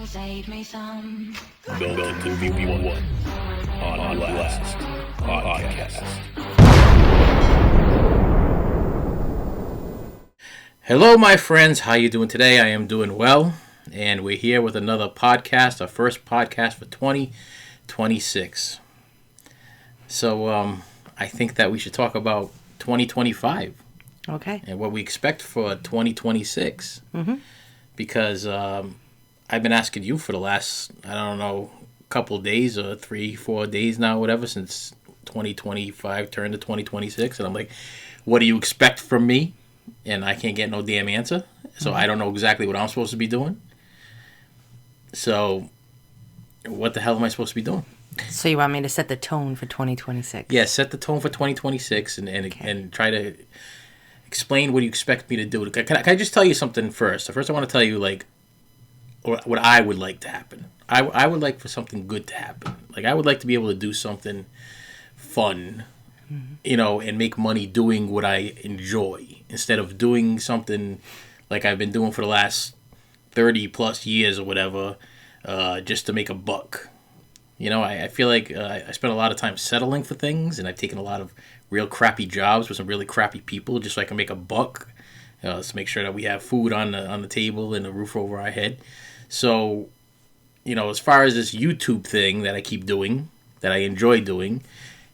save me some. MeltingMovies1 On Blast podcast. Hello, my friends. How you doing today? I am doing well, and we're here with another podcast, our first podcast for 2026. So, I think that we should talk about 2025. Okay. And what we expect for 2026. Mm-hmm. Because I've been asking you for the last, I don't know, couple days or 3-4 days now, whatever, since 2025 turned to 2026. And I'm like, what do you expect from me? And I can't get no damn answer. So I don't know exactly what I'm supposed to be doing. So what the hell am I supposed to be doing? So you want me to set the tone for 2026? Yeah, set the tone for 2026 and try to explain what you expect me to do. Can I just tell you something first? First, I want to tell you, like, what I would like to happen. I would like for something good to happen. Like, I would like to be able to do something fun, and make money doing what I enjoy instead of doing something like I've been doing for the last 30 plus years or whatever, just to make a buck. I feel like I spent a lot of time settling for things, and I've taken a lot of real crappy jobs with some really crappy people just so I can make a buck, to make sure that we have food on the table and a roof over our head. So, as far as this YouTube thing that I keep doing, that I enjoy doing,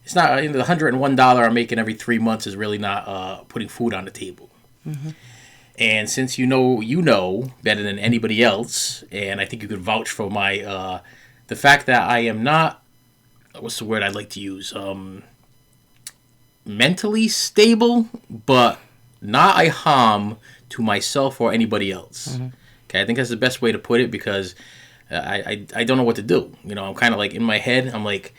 it's not, the $101 I'm making every 3 months is really not putting food on the table. Mm-hmm. And since you know better than anybody else, and I think you could vouch for my the fact that I am not, what's the word I'd like to use, mentally stable, but not a harm to myself or anybody else. Mm-hmm. Okay, I think that's the best way to put it, because I don't know what to do. I'm kind of like in my head, I'm like,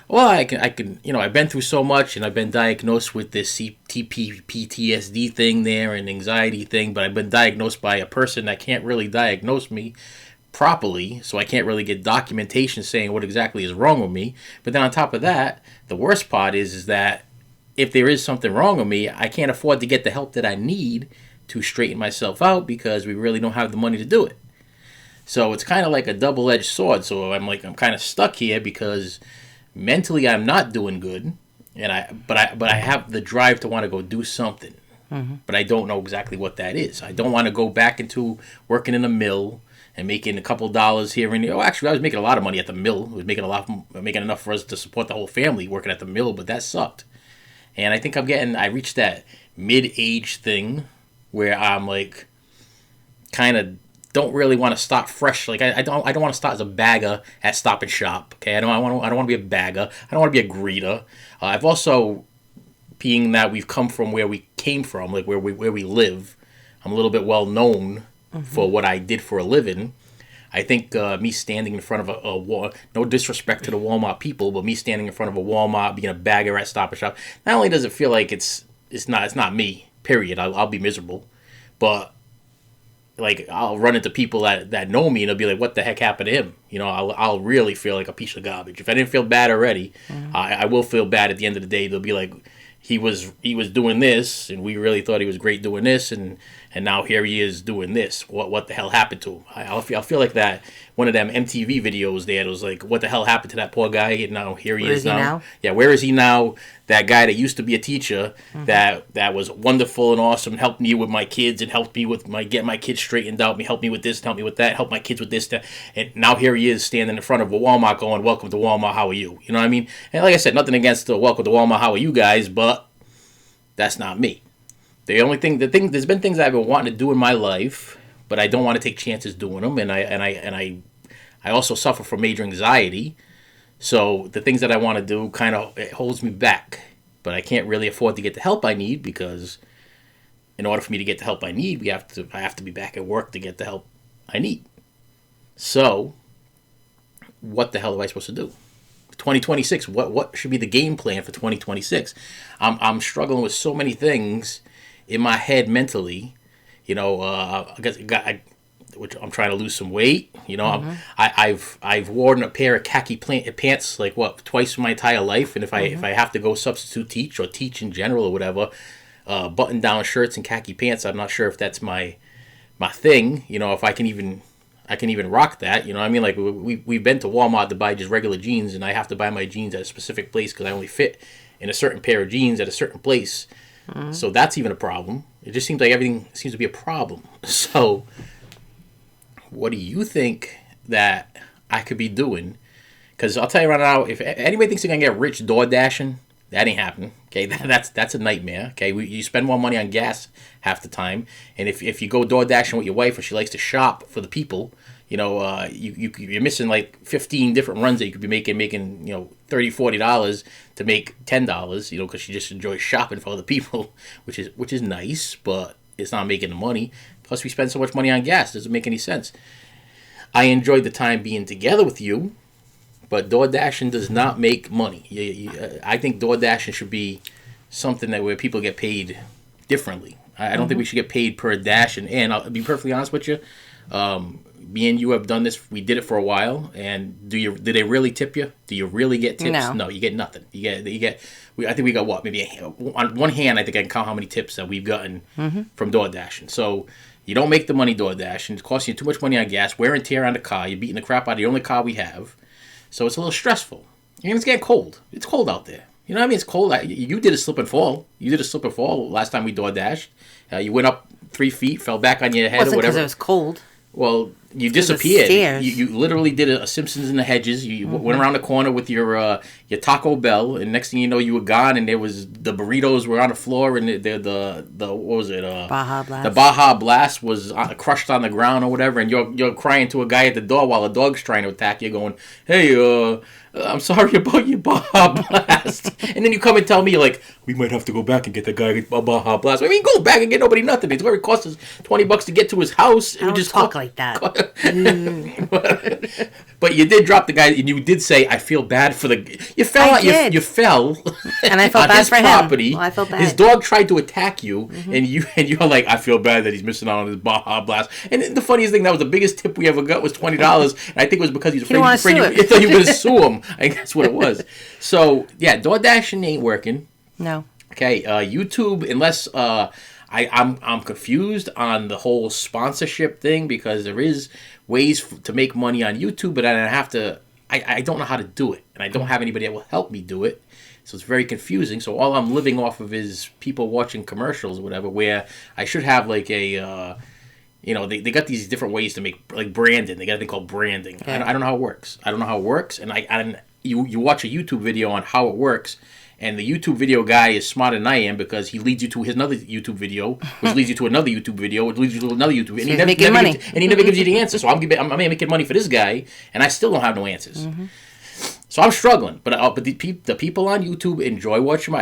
well, I can, I've been through so much, and I've been diagnosed with this PTSD thing there and anxiety thing, but I've been diagnosed by a person that can't really diagnose me properly, so I can't really get documentation saying what exactly is wrong with me. But then on top of that, the worst part is that if there is something wrong with me, I can't afford to get the help that I need to straighten myself out, because we really don't have the money to do it. So it's kind of like a double-edged sword. So I'm kind of stuck here, because mentally I'm not doing good, but I have the drive to want to go do something. Mm-hmm. But I don't know exactly what that is. I don't want to go back into working in a mill and making a couple dollars here and there. Oh, actually, I was making a lot of money at the mill. I was making enough for us to support the whole family working at the mill, but that sucked. And I think I reached that mid-age thing where I'm like, kind of don't really want to start fresh. Like I don't want to start as a bagger at Stop and Shop. Okay, I don't want to be a bagger. I don't want to be a greeter. I've also, being that we've come from where we came from, like where we live, I'm a little bit well known for what I did for a living. I think me standing in front of a no disrespect to the Walmart people, but me standing in front of a Walmart, being a bagger at Stop and Shop, not only does it feel like it's not me, period. I'll be miserable, but like I'll run into people that know me, and they'll be like, "What the heck happened to him?" I'll really feel like a piece of garbage. If I didn't feel bad already, I will feel bad at the end of the day. They'll be like, he was doing this, and we really thought he was great doing this, and now here he is doing this. What the hell happened to him? I'll feel like that. One of them MTV videos there, it was like, what the hell happened to that poor guy? And now here he is now. Yeah, where is he now? That guy that used to be a teacher, that was wonderful and awesome, helped me with my kids and helped me with get my kids straightened out, helped me with this, helped me with that, helped my kids with this, that. And now here he is standing in front of a Walmart going, "Welcome to Walmart, how are you?" You know what I mean? And like I said, nothing against the "Welcome to Walmart, how are you" guys, but that's not me. There's been things I've been wanting to do in my life, but I don't want to take chances doing them, and I also suffer from major anxiety. So the things that I want to do it holds me back, but I can't really afford to get the help I need, because in order for me to get the help I need, I have to be back at work to get the help I need. So what the hell am I supposed to do? 2026. What should be the game plan for 2026? I'm struggling with so many things in my head mentally. Which I'm trying to lose some weight. I've worn a pair of khaki pants like twice in my entire life, and if I have to go substitute teach or teach in general or whatever, button down shirts and khaki pants, I'm not sure if that's my thing. If I can even I can even rock that. You know what I mean? Like, we've been to Walmart to buy just regular jeans, and I have to buy my jeans at a specific place because I only fit in a certain pair of jeans at a certain place. So that's even a problem. It just seems like everything seems to be a problem. So what do you think that I could be doing? Because I'll tell you right now, if anybody thinks they're going to get rich door dashing, that ain't happening. Okay, that's a nightmare. Okay, you spend more money on gas half the time, and if you go door dashing with your wife, or she likes to shop for the people, you're missing like 15 different runs that you could be making $30-$40 to make $10. Because she just enjoys shopping for other people, which is nice, but it's not making the money. Plus, we spend so much money on gas; it doesn't make any sense. I enjoyed the time being together with you. But door dashing does not make money. I think door dashing should be something where people get paid differently. I don't think we should get paid per dash. And I'll be perfectly honest with you. Me and you have done this. We did it for a while. And do they really tip you? Do you really get tips? No, you get nothing. I think we got what? Maybe on one hand, I think I can count how many tips that we've gotten from door dashing. So you don't make the money door dashing. It's costing you too much money on gas, wear and tear on the car. You're beating the crap out of the only car we have. So it's a little stressful. And it's getting cold. It's cold out there. You know what I mean? It's cold. You did a slip and fall. You did a slip and fall last time we door dashed. You went up 3 feet, fell back on your head or whatever. Because it was cold. Well, you disappeared. You literally did a Simpsons in the Hedges. You went around the corner with your Taco Bell, and next thing you know, you were gone. And there was the burritos were on the floor, and the what was it? Baja Blast. The Baja Blast was crushed on the ground or whatever, and you're crying to a guy at the door while a dog's trying to attack you, going, "Hey, I'm sorry about your Baja Blast." And then you come and tell me, like, we might have to go back and get the guy a Baja Blast. I mean, go back and get nobody nothing. It's going to cost us $20 to get to his house. Don't just talk like that. But you did drop the guy, and you did say, "I feel bad for the." You fell. You fell. And I felt on bad his for property. him. Well, I felt bad. His dog tried to attack you, and you're like, "I feel bad that he's missing out on his Baja Blast." And the funniest thing, that was the biggest tip we ever got, was $20, and I think it was because he's afraid you thought you were going to sue him. I think that's what it was. So yeah, door dashing ain't working. No. Okay, YouTube, unless I'm confused on the whole sponsorship thing, because there is ways to make money on YouTube, but I don't know how to do it, and I don't have anybody that will help me do it, so it's very confusing. So all I'm living off of is people watching commercials or whatever, where I should have like a they got these different ways to make, like, branding. They got a thing called branding. Yeah. I don't know how it works. And you watch a YouTube video on how it works, and the YouTube video guy is smarter than I am, because he leads you to his another YouTube video, which leads you to another YouTube video, which leads you to another YouTube video. And he never gives you the answer. So I'm making money for this guy, and I still don't have no answers. Mm-hmm. So I'm struggling. But the people on YouTube enjoy watching me.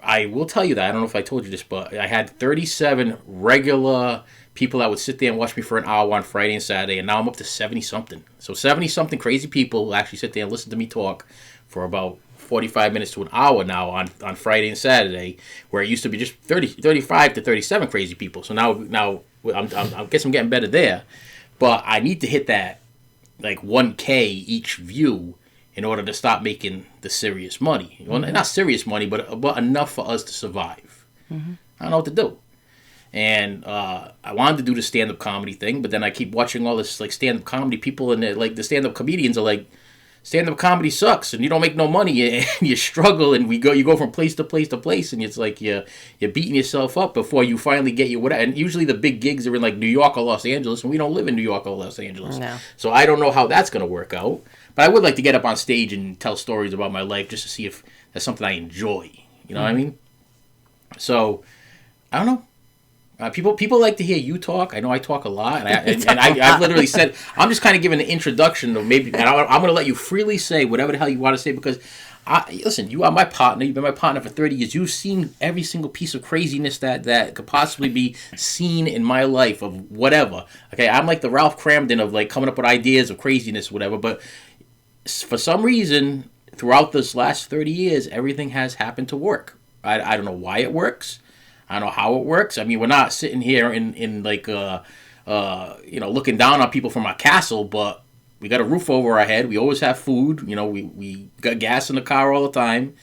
I will tell you that. I don't know if I told you this, but I had 37 regular people that would sit there and watch me for an hour on Friday and Saturday, and now I'm up to 70-something. So 70-something crazy people will actually sit there and listen to me talk for about 45 minutes to an hour now on Friday and Saturday, where it used to be just 35 to 37 crazy people. So now I guess I'm getting better there. But I need to hit that, like, 1K each view in order to stop making the serious money. Well, not serious money, but enough for us to survive. Mm-hmm. I don't know what to do. And I wanted to do the stand-up comedy thing, but then I keep watching all this, like, stand-up comedy people, and like the stand-up comedians are like, stand-up comedy sucks, and you don't make no money, and you struggle, and you go from place to place to place, and it's like you're beating yourself up before you finally get your whatever. And usually the big gigs are in, like, New York or Los Angeles, and we don't live in New York or Los Angeles. No. So I don't know how that's going to work out. But I would like to get up on stage and tell stories about my life, just to see if that's something I enjoy. You know what I mean? So I don't know. People like to hear you talk. I know I talk a lot, and I've literally said, I'm just kind of giving an introduction of maybe, and I'm going to let you freely say whatever the hell you want to say, because listen, you are my partner. You've been my partner for 30 years. You've seen every single piece of craziness that could possibly be seen in my life, of whatever. Okay, I'm like the Ralph Cramden of, like, coming up with ideas of craziness, whatever. But for some reason, throughout this last 30 years, everything has happened to work. I don't know why it works. I don't know how it works. I mean, we're not sitting here in like, looking down on people from our castle, but we got a roof over our head. We always have food. You know, we got gas in the car all the time.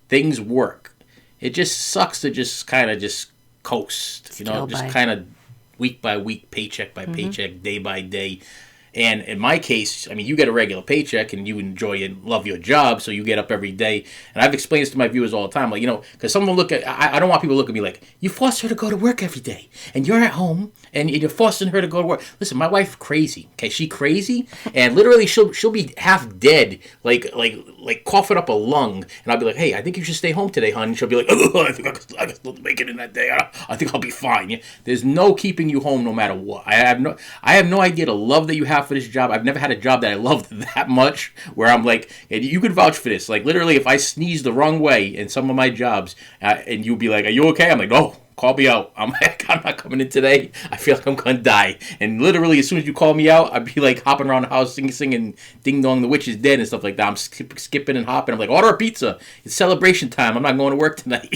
Things work. It just sucks to just kind of just coast. You know, just kind of week by week, paycheck by paycheck, day by day. And in my case, I mean, you get a regular paycheck and you enjoy and love your job, so you get up every day. And I've explained this to my viewers all the time, like, you know, because someone look at, I don't want people to look at me like, you forced her to go to work every day, and you're at home, and you're forcing her to go to work. Listen, my wife crazy, okay? She crazy, and literally she'll be half dead, like coughing up a lung, and I'll be like, hey, I think you should stay home today, hon. And she'll be like, oh, I think I can still make it in that day. I think I'll be fine. Yeah? There's no keeping you home no matter what. I have no idea the love that you have for this job. I've never had a job that I loved that much, where I'm like, and you could vouch for this. Like, literally, if I sneeze the wrong way in some of my jobs, and you'll be like, are you okay? I'm like, no. Call me out. I'm not coming in today. I feel like I'm gonna die. And literally, as soon as you call me out, I'd be like hopping around the house, singing "Ding Dong, the Witch is Dead" and stuff like that. I'm skipping and hopping. I'm like, order a pizza. It's celebration time. I'm not going to work tonight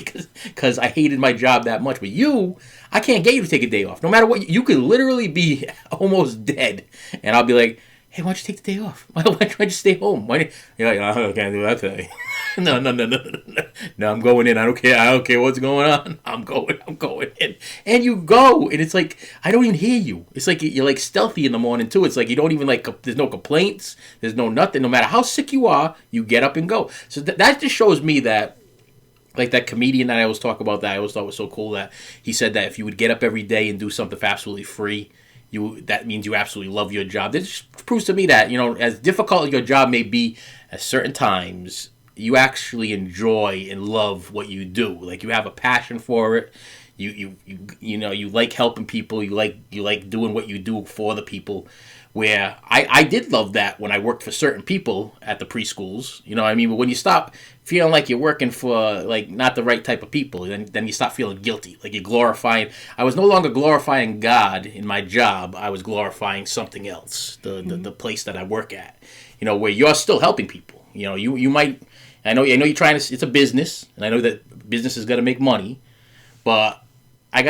because I hated my job that much. But you, I can't get you to take a day off. No matter what, you could literally be almost dead, and I'll be like, hey, why don't you take the day off? Why don't you stay home? Why? You're like, I can't do that today. No, I'm going in. I don't care what's going on. I'm going in. And you go, and it's like, I don't even hear you. It's like you're like stealthy in the morning too. It's like you don't even like, there's no complaints. There's no nothing. No matter how sick you are, you get up and go. So that just shows me that, like that comedian that I always talk about that I always thought was so cool, that he said that if you would get up every day and do something for absolutely free, that means you absolutely love your job. This just proves to me that, you know, as difficult as your job may be at certain times, you actually enjoy and love what you do. Like, you have a passion for it. You know, you like helping people. You like doing what you do for the people. Where I did love that when I worked for certain people at the preschools. You know what I mean? But when you stop feeling like you're working for, like, not the right type of people, then you stop feeling guilty. Like, you're glorifying. I was no longer glorifying God in my job. I was glorifying something else, the place that I work at. You know, where you're still helping people. You know, you might. I know you're trying to. It's a business, and I know that business is gonna make money, but I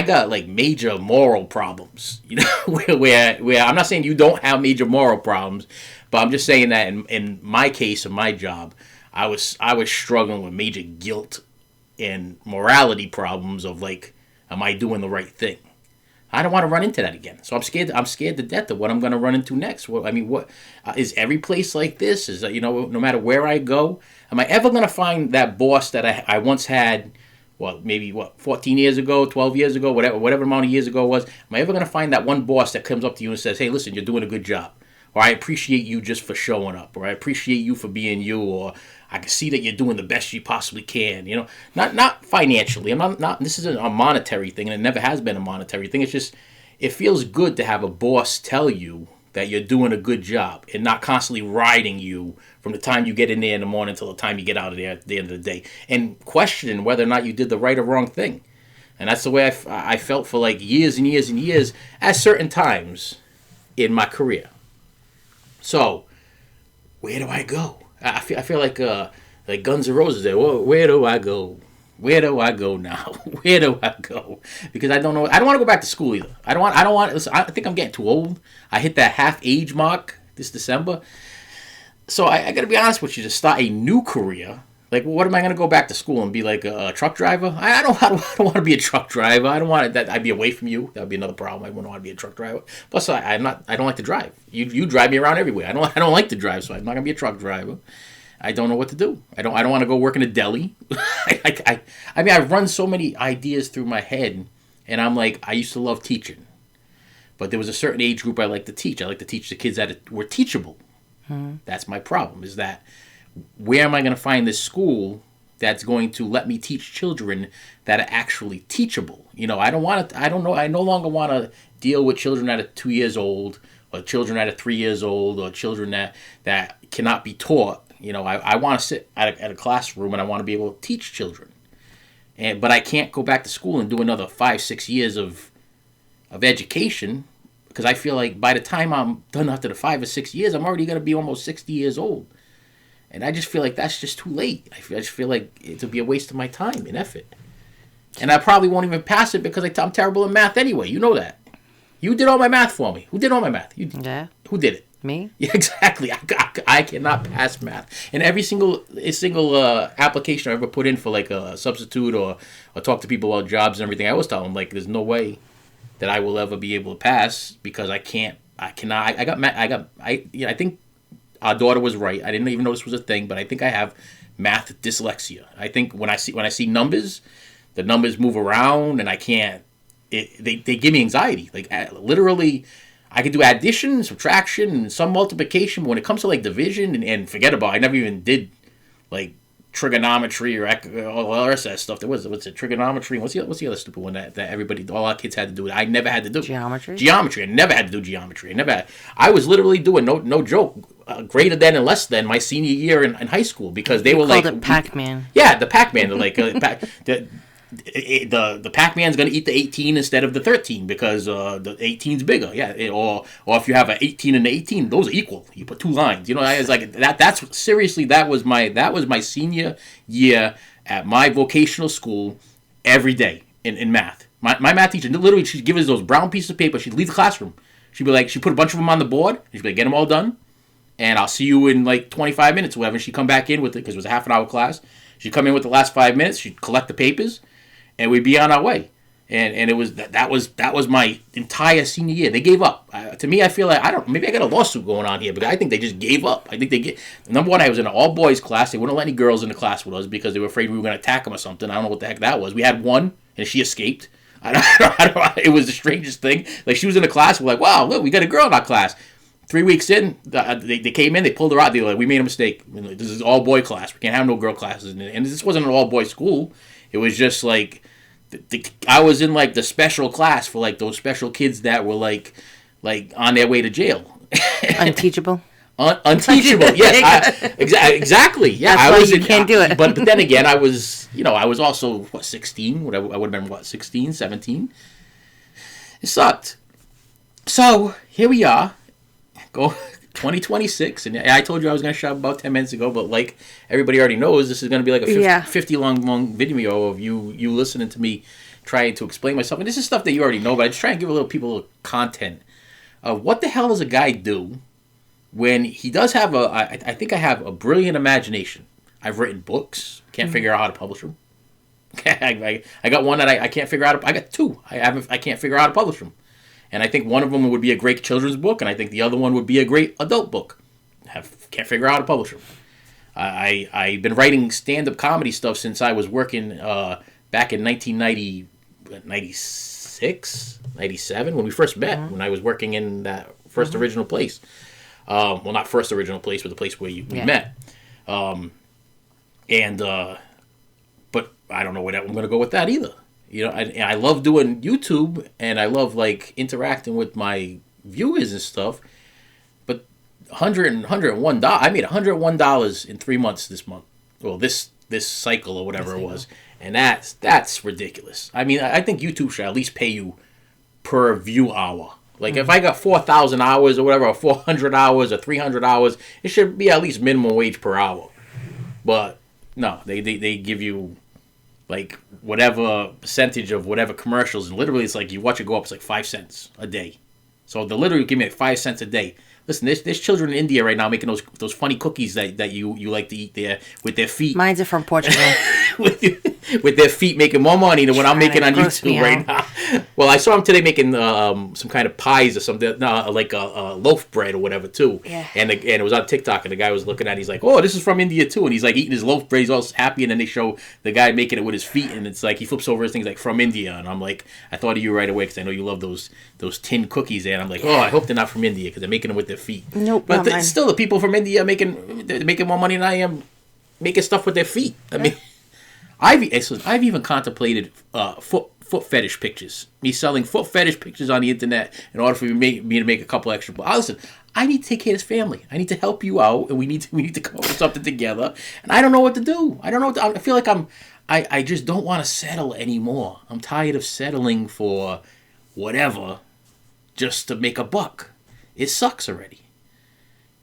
got like major moral problems. You know, where I'm not saying you don't have major moral problems, but I'm just saying that in my case of my job, I was struggling with major guilt and morality problems of, like, am I doing the right thing? I don't want to run into that again. So I'm scared to death of what I'm going to run into next. What is every place like this? Is that, you know, no matter where I go, am I ever going to find that boss that I once had? Well, maybe 14 years ago, 12 years ago, whatever amount of years ago it was. Am I ever going to find that one boss that comes up to you and says, "Hey, listen, you're doing a good job," or "I appreciate you just for showing up," or "I appreciate you for being you," or "I can see that you're doing the best you possibly can." You know, not financially. I'm not. This isn't a monetary thing, and it never has been a monetary thing. It's just, it feels good to have a boss tell you that you're doing a good job and not constantly riding you from the time you get in there in the morning till the time you get out of there at the end of the day, and questioning whether or not you did the right or wrong thing. And that's the way I felt for like years and years and years at certain times in my career. So, where do I go? I feel like Guns N' Roses there. Where do I go? Where do I go now? Where do I go? Because I don't know. I don't want to go back to school either. I don't want. Listen, I think I'm getting too old. I hit that half age mark this December. So I got to be honest with you. To start a new career, like, what am I going to go back to school and be like a truck driver? I don't want to be a truck driver. I don't want that. I'd be away from you. That would be another problem. I wouldn't want to be a truck driver. Plus, I don't like to drive. You drive me around everywhere. I don't like to drive, so I'm not going to be a truck driver. I don't know what to do. I don't want to go work in a deli. I mean, I've run so many ideas through my head, and I'm like, I used to love teaching, but there was a certain age group I like to teach. I like to teach the kids that were teachable. That's my problem, is that where am I going to find this school that's going to let me teach children that are actually teachable? You know, I don't want to. I don't know. I no longer want to deal with children that are 2 years old, or children that are 3 years old, or children that cannot be taught. You know, I want to sit at a classroom, and I want to be able to teach children. But I can't go back to school and do another 5-6 years of education, because I feel like by the time I'm done after the 5 or 6 years, I'm already going to be almost 60 years old. And I just feel like that's just too late. I just feel like it'll be a waste of my time and effort. And I probably won't even pass it because I'm terrible in math anyway. You know that. You did all my math for me. Who did all my math? Yeah. Who did it? Me? Yeah, exactly. I cannot pass math. And every single application I ever put in for like a substitute or talk to people about jobs and everything, I always tell them, like, there's no way that I will ever be able to pass because I cannot. I think our daughter was right. I didn't even know this was a thing, but I think I have math dyslexia. I think when I see numbers, the numbers move around, and I can't. They give me anxiety. Like literally, I can do addition, subtraction, and some multiplication. But when it comes to like division and forget about, I never even did like trigonometry or all the rest of that stuff. There was what's it, trigonometry? What's the other stupid one that everybody, all our kids had to do? I never had to do Geometry. I never had to do geometry. I was literally doing no joke, greater than and less than my senior year in high school because they were like called it Pac-Man. Yeah, the Pac-Man. They're like the Pac-Man's gonna eat the 18 instead of the 13 because the 18's bigger. Yeah, or if you have an 18 and an 18, those are equal. You put two lines. You know, I was like that's seriously that was my senior year at my vocational school every day in math. My math teacher literally she'd give us those brown pieces of paper. She'd leave the classroom. She'd be like she'd put a bunch of them on the board. And she'd be like, get them all done, and I'll see you in like 25 minutes or whatever. And she'd come back in with it because it was a half an hour class. She'd come in with the last 5 minutes. She'd collect the papers. And we'd be on our way, and it was that was my entire senior year. They gave up. To me, I feel like maybe I got a lawsuit going on here, but I think they just gave up. I think number one, I was in an all boys class. They wouldn't let any girls in the class with us because they were afraid we were going to attack them or something. I don't know what the heck that was. We had one, and she escaped. It was the strangest thing. Like she was in the class. We're like, wow, look, we got a girl in our class. 3 weeks in, they came in, they pulled her out. They were like, we made a mistake. This is all boy class. We can't have no girl classes. And this wasn't an all boy school. It was just like. I was in like the special class for like those special kids that were like on their way to jail. Unteachable. Unteachable. Yes, exactly. Yeah, that's why you can't do it. But then again, I was also 16. I would have been 16, 17. It sucked. So here we are. Go 2026, and I told you I was going to shop about 10 minutes ago, but like everybody already knows, this is going to be like a 50 long video of you listening to me trying to explain myself. And this is stuff that you already know, but I just try and give people a little content of what the hell does a guy do when he does have I think I have a brilliant imagination. I've written books, can't figure out how to publish them. I got one that I can't figure out. I got two. I can't figure out how to publish them. And I think one of them would be a great children's book, and I think the other one would be a great adult book. Can't figure out how to publish them. I've been writing stand-up comedy stuff since I was working back in 1996, 97, when we first met, when I was working in that first original place. Well, not first original place, but the place where we met. But I don't know where I'm going to go with that either. You know, I love doing YouTube, and I love like interacting with my viewers and stuff. But $101. I made $101 in 3 months this month. Well, this cycle or whatever it was, and that's ridiculous. I mean, I think YouTube should at least pay you per view hour. Like if I got 4,000 hours or whatever, or 400 hours or 300 hours, it should be at least minimum wage per hour. But no, they give you like whatever percentage of whatever commercials, and literally it's like you watch it go up, it's like 5 cents a day. So they literally give me like 5 cents a day. Listen, there's children in India right now making those funny cookies that you like to eat there with their feet. Mine's are from Portugal. with their feet making more money than what I'm making on YouTube right now. Well, I saw him today making some kind of pies or something, like a loaf bread or whatever too. Yeah. And it was on TikTok, and the guy was looking at it, he's like, oh, this is from India too. And he's like eating his loaf bread, he's all happy, and then they show the guy making it with his feet, and it's like he flips over his things like from India, and I'm like, I thought of you right away because I know you love those tin cookies, and I'm like, oh, I hope they're not from India because they're making them with their feet. Nope, but still, the people from India they're making more money than I am making stuff with their feet. I mean, I've even contemplated foot fetish pictures. Me selling foot fetish pictures on the internet in order for me to make a couple extra. But listen, I need to take care of this family. I need to help you out, and we need to come up with something together. And I don't know what to do. I don't know. I feel like I just don't want to settle anymore. I'm tired of settling for whatever just to make a buck. It sucks already.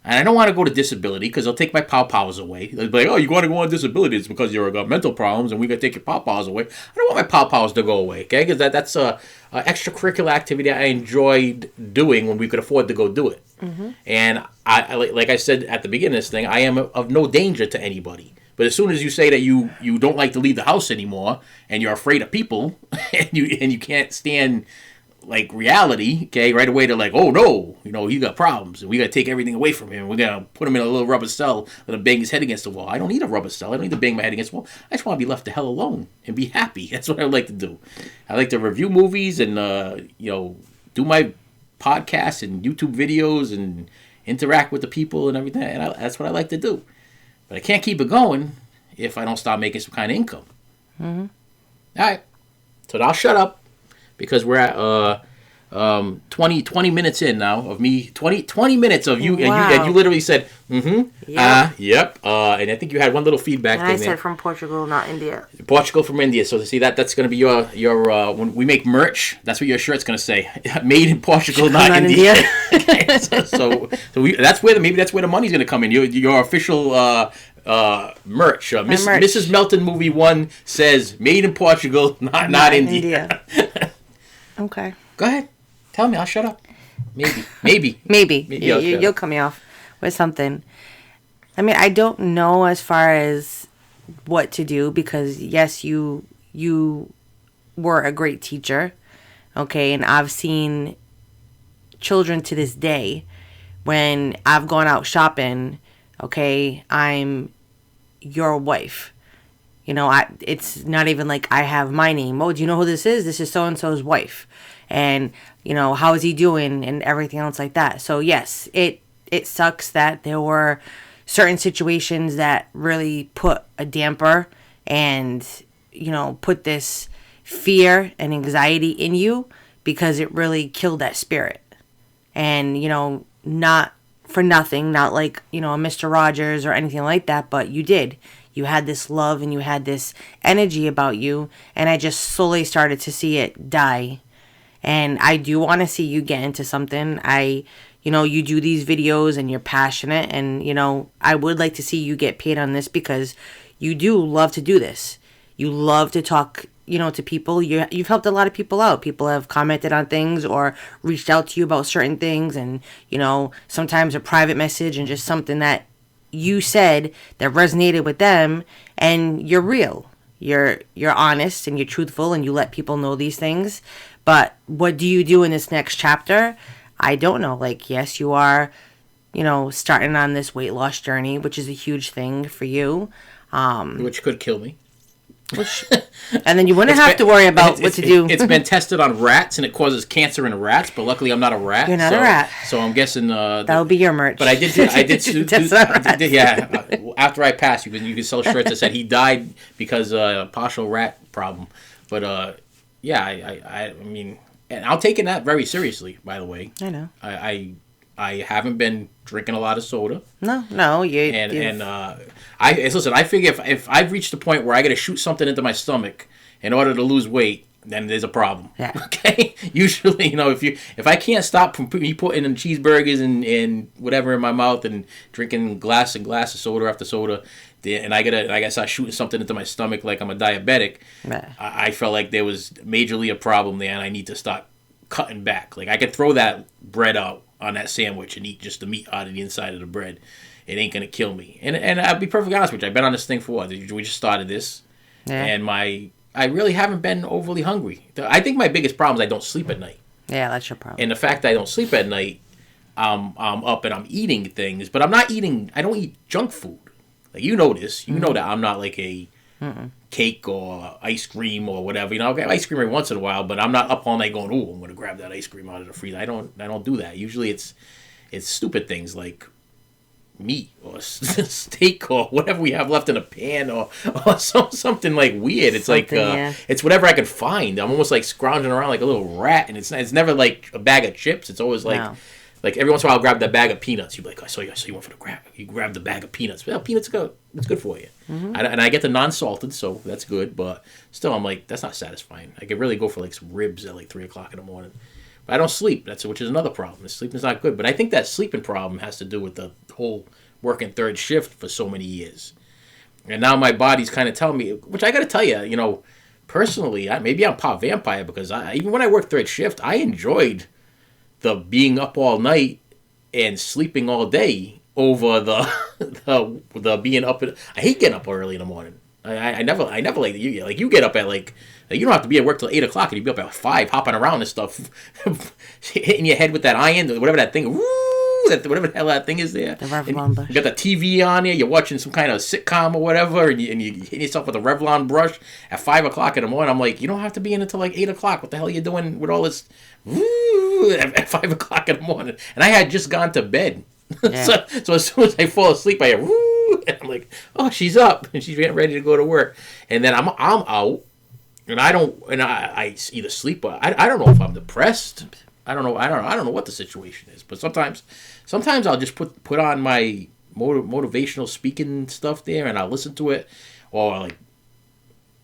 And I don't want to go to disability because they'll take my powers away. They'll be like, oh, you want to go on disability? It's because you've got mental problems and we got to take your powers away. I don't want my powers to go away, okay? Because that's a extracurricular activity I enjoyed doing when we could afford to go do it. Mm-hmm. And I like I said at the beginning of this thing, I am of no danger to anybody. But as soon as you say that you don't like to leave the house anymore and you're afraid of people and you can't stand like reality, okay, right away they're like, oh no, he got problems and we got to take everything away from him. We're going to put him in a little rubber cell, let him bang his head against the wall. I don't need a rubber cell. I don't need to bang my head against the wall. I just want to be left the hell alone and be happy. That's what I like to do. I like to review movies and, do my podcasts and YouTube videos and interact with the people and everything. And that's what I like to do. But I can't keep it going if I don't start making some kind of income. Mm-hmm. All right. So I'll shut up because we're at 20 minutes in now of me. 20 minutes of you. Wow. And you literally said, mm-hmm, yep. Yep. And I think you had one little feedback and thing I said there. from Portugal, not India. Portugal from India. So to see that's going to be your when we make merch, that's what your shirt's going to say. Made in Portugal, not India. Okay, so that's where the money's going to come in. Your official merch. Merch. Mrs. MeltingMovie1 says made in Portugal, not India. Okay. Go ahead. Tell me. I'll shut up. Maybe. You'll cut me off with something. I mean, I don't know as far as what to do because yes, you were a great teacher, okay, and I've seen children to this day when I've gone out shopping, okay, I'm your wife. It's not even like I have my name. Oh, do you know who this is? This is so-and-so's wife. And, how is he doing and everything else like that. So, yes, it sucks that there were certain situations that really put a damper and, put this fear and anxiety in you because it really killed that spirit. And, not for nothing, not like, a Mr. Rogers or anything like that, but you did. You had this love and you had this energy about you, and I just slowly started to see it die. And I do want to see you get into something. You do these videos and you're passionate, and, I would like to see you get paid on this because you do love to do this. You love to talk, to people. You've helped a lot of people out. People have commented on things or reached out to you about certain things, and, sometimes a private message and just something that you said that resonated with them, and you're real. You're honest and you're truthful and you let people know these things. But what do you do in this next chapter? I don't know. Like, yes, you are, starting on this weight loss journey, which is a huge thing for you. Which could kill me. And then you wouldn't have to worry about what to do. It's been tested on rats, and it causes cancer in rats. But luckily, I'm not a rat. You're not a rat. So I'm guessing that would be your merch. But I did. Yeah. After I passed, you can sell shirts that said he died because partial rat problem. But yeah, I mean, and I'm taking that very seriously. By the way, I know. I haven't been drinking a lot of soda. No, listen. I figure if I've reached the point where I got to shoot something into my stomach in order to lose weight, then there's a problem. Yeah. Okay. Usually, if I can't stop from me putting in cheeseburgers and whatever in my mouth and drinking glass of soda after soda, and I gotta start shooting something into my stomach like I'm a diabetic, yeah. I felt like there was majorly a problem there, and I need to start cutting back. Like I could throw that bread out on that sandwich and eat just the meat out of the inside of the bread. It ain't gonna kill me. And I'll be perfectly honest with you. I've been on this thing for what? We just started this, and I really haven't been overly hungry. I think my biggest problem is I don't sleep at night. Yeah, that's your problem. And the fact that I don't sleep at night, I'm up and I'm eating things, but I don't eat junk food. Like you know this. You know that I'm not like a cake or ice cream or whatever. I'll get ice cream every once in a while, but I'm not up all night going, "Oh, I'm going to grab that ice cream out of the freezer." I don't do that. Usually it's stupid things like meat or steak or whatever we have left in a pan or something like weird. It's it's whatever I can find. I'm almost like scrounging around like a little rat, and it's never like a bag of chips. It's always like like every once in a while I'll grab that bag of peanuts. You'd be like, I saw you went for the grab. You grab the bag of peanuts. Well, peanuts it's good for you. Mm-hmm. And I get the non-salted, so that's good. But still, I'm like, that's not satisfying. I could really go for like some ribs at like 3 o'clock in the morning. But I don't sleep. Which is another problem. Sleeping is not good. But I think that sleeping problem has to do with the whole working third shift for so many years. And now my body's kind of telling me, which I got to tell you, personally, maybe I'm pop vampire because even when I worked third shift, I enjoyed the being up all night and sleeping all day over the being up. I hate getting up early in the morning. I never like you. Like you get up at like Like, you don't have to be at work till 8 o'clock, and you be up at 5, hopping around and stuff, hitting your head with that iron, whatever that thing, whatever the hell that thing is there. The Revlon brush. You got the TV on there, you're watching some kind of sitcom or whatever, and you hit yourself with a Revlon brush at 5 o'clock in the morning. I'm like, you don't have to be in until like 8 o'clock. What the hell are you doing with all this at 5 o'clock in the morning? And I had just gone to bed. Yeah. So as soon as I fall asleep, I hear, woo, and I'm like, oh, she's up, and she's getting ready to go to work. And then I'm out, and I either sleep or I don't know if I'm depressed. I don't know what the situation is. But sometimes I'll just put on my motivational speaking stuff there, and I'll listen to it, or like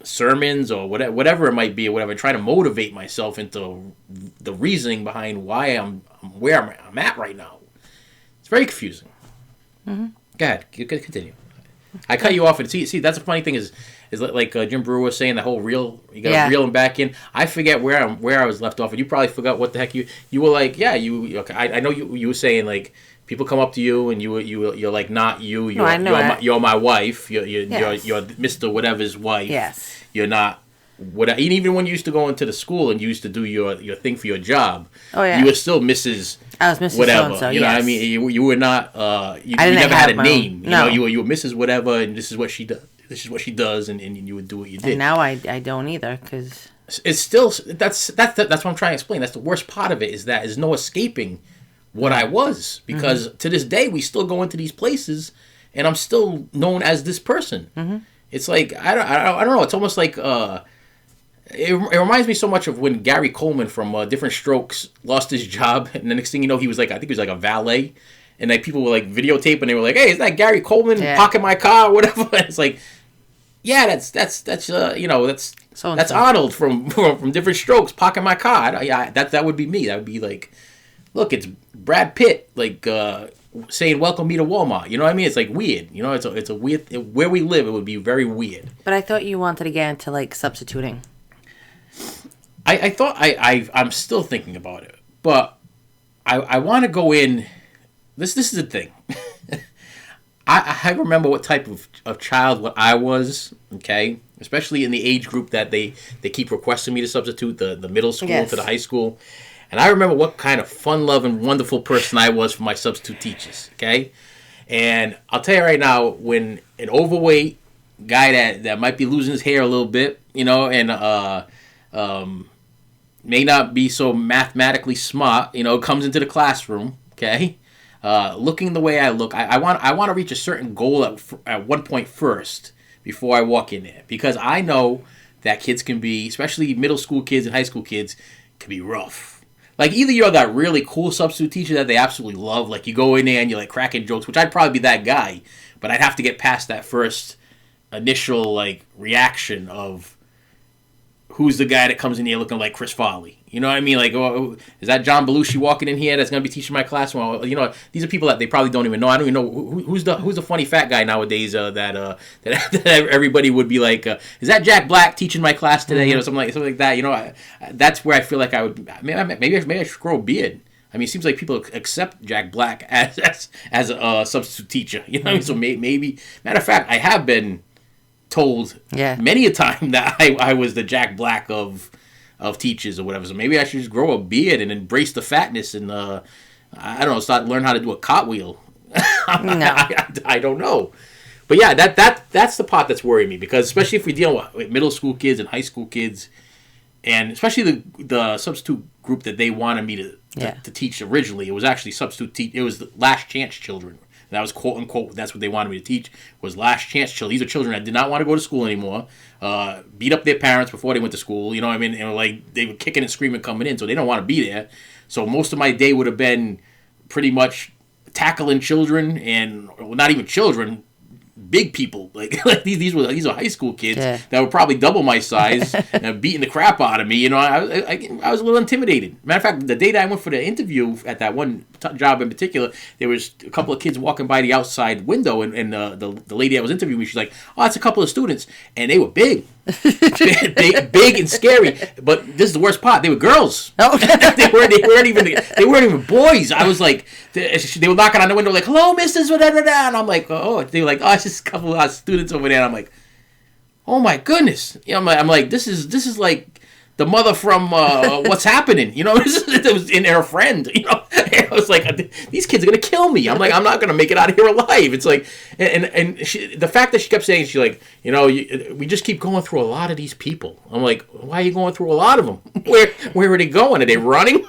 sermons or whatever it might be, or whatever. Try to motivate myself into the reasoning behind why I'm where I'm at right now. It's very confusing. Mm-hmm. Go ahead, continue. I cut you off, and see that's the funny thing is like Jim Brewer was saying, the whole reel, you got to reel him back in. I forget where I was left off, and you probably forgot what the heck you were like. Yeah, okay, I know you were saying like people come up to you and you're like, not you. You're my wife. You're Mr. Whatever's wife. Yes. You're not. Even when you used to go into the school and you used to do your thing for your job, you were still Mrs. I was Mrs. Whatever. So-and-so, you know what I mean? You were not. You never had a name. No. You were Mrs. Whatever, and this is what she does. This is what she does, and you would do what you did. And now I don't either, because it's still that's what I'm trying to explain. That's the worst part of it, is that there's no escaping what I was, because to this day we still go into these places, and I'm still known as this person. Mm-hmm. It's like I don't know. It's almost like. It reminds me so much of when Gary Coleman from Different Strokes lost his job, and the next thing you know, he was like a valet, and like people were like videotaping, and they were like, "Hey, is that Gary Coleman parking my car or whatever?" And it's like, yeah, that's Arnold from Different Strokes parking my car. That would be me. That would be like, look, it's Brad Pitt like saying "Welcome me to Walmart." You know what I mean? It's like weird. You know, it's a weird, where we live. It would be very weird. But I thought you wanted to get into like substituting. I thought I'm still thinking about it, but I want to go in. This is the thing. I remember what type of child what I was. Okay, especially in the age group that they keep requesting me to substitute, the middle school to the high school, and I remember what kind of fun-loving, wonderful person I was for my substitute teachers. Okay, and I'll tell you right now, when an overweight guy that might be losing his hair a little bit, you know, and may not be so mathematically smart, you know, comes into the classroom, okay, looking the way I look, I want to reach a certain goal at one point first before I walk in there, because I know that kids can be, especially middle school kids and high school kids, can be rough. Like, either you're that really cool substitute teacher that they absolutely love, like you go in there and you're like cracking jokes, which I'd probably be that guy, but I'd have to get past that first initial like reaction of, who's the guy that comes in here looking like Chris Farley? You know what I mean? Like, oh, is that John Belushi walking in here that's going to be teaching my class? Well, you know, these are people that they probably don't even know. I don't even know who's the funny fat guy nowadays that everybody would be like, is that Jack Black teaching my class today? Mm-hmm. You know, something like that. You know, that's where I feel like I would. Maybe I should grow a beard. I mean, it seems like people accept Jack Black as a substitute teacher. You know what I mean? So maybe, matter of fact, I have been told many a time that I was the Jack Black of teachers or whatever. So maybe I should just grow a beard and embrace the fatness and I don't know, learn how to do a cartwheel. I don't know. But yeah, that's the part that's worrying me, because especially if we deal with middle school kids and high school kids, and especially the substitute group that they wanted me to teach originally, it was actually it was the last chance children. That was quote unquote, that's what they wanted me to teach, was last chance children. These are children that did not want to go to school anymore, beat up their parents before they went to school, you know what I mean? And like, they were kicking and screaming coming in, so they don't want to be there. So most of my day would have been pretty much tackling children, and well, not even children, big people. Like these are high school kids that were probably double my size and beating the crap out of me. You know, I was a little intimidated. Matter of fact, the day that I went for the interview at that one job in particular, there was a couple of kids walking by the outside window, and the lady that was interviewing me, she's like, "Oh, it's a couple of students," and they were big. big and scary, but this is the worst part. They were girls. Oh. they weren't even boys. I was like, they were knocking on the window like, "Hello, Mrs. Whatever," and I'm like, "Oh," they were like, "Oh, it's just a couple of students over there." And I'm like, Oh my goodness. You know, I'm like, this is like the mother from What's Happening, you know, it was in her friend, you know. I was like, these kids are gonna kill me. I'm like, I'm not gonna make it out of here alive. It's like, and the fact that she kept saying, she's like, you know, we just keep going through a lot of these people. I'm like, why are you going through a lot of them? Where are they going? Are they running?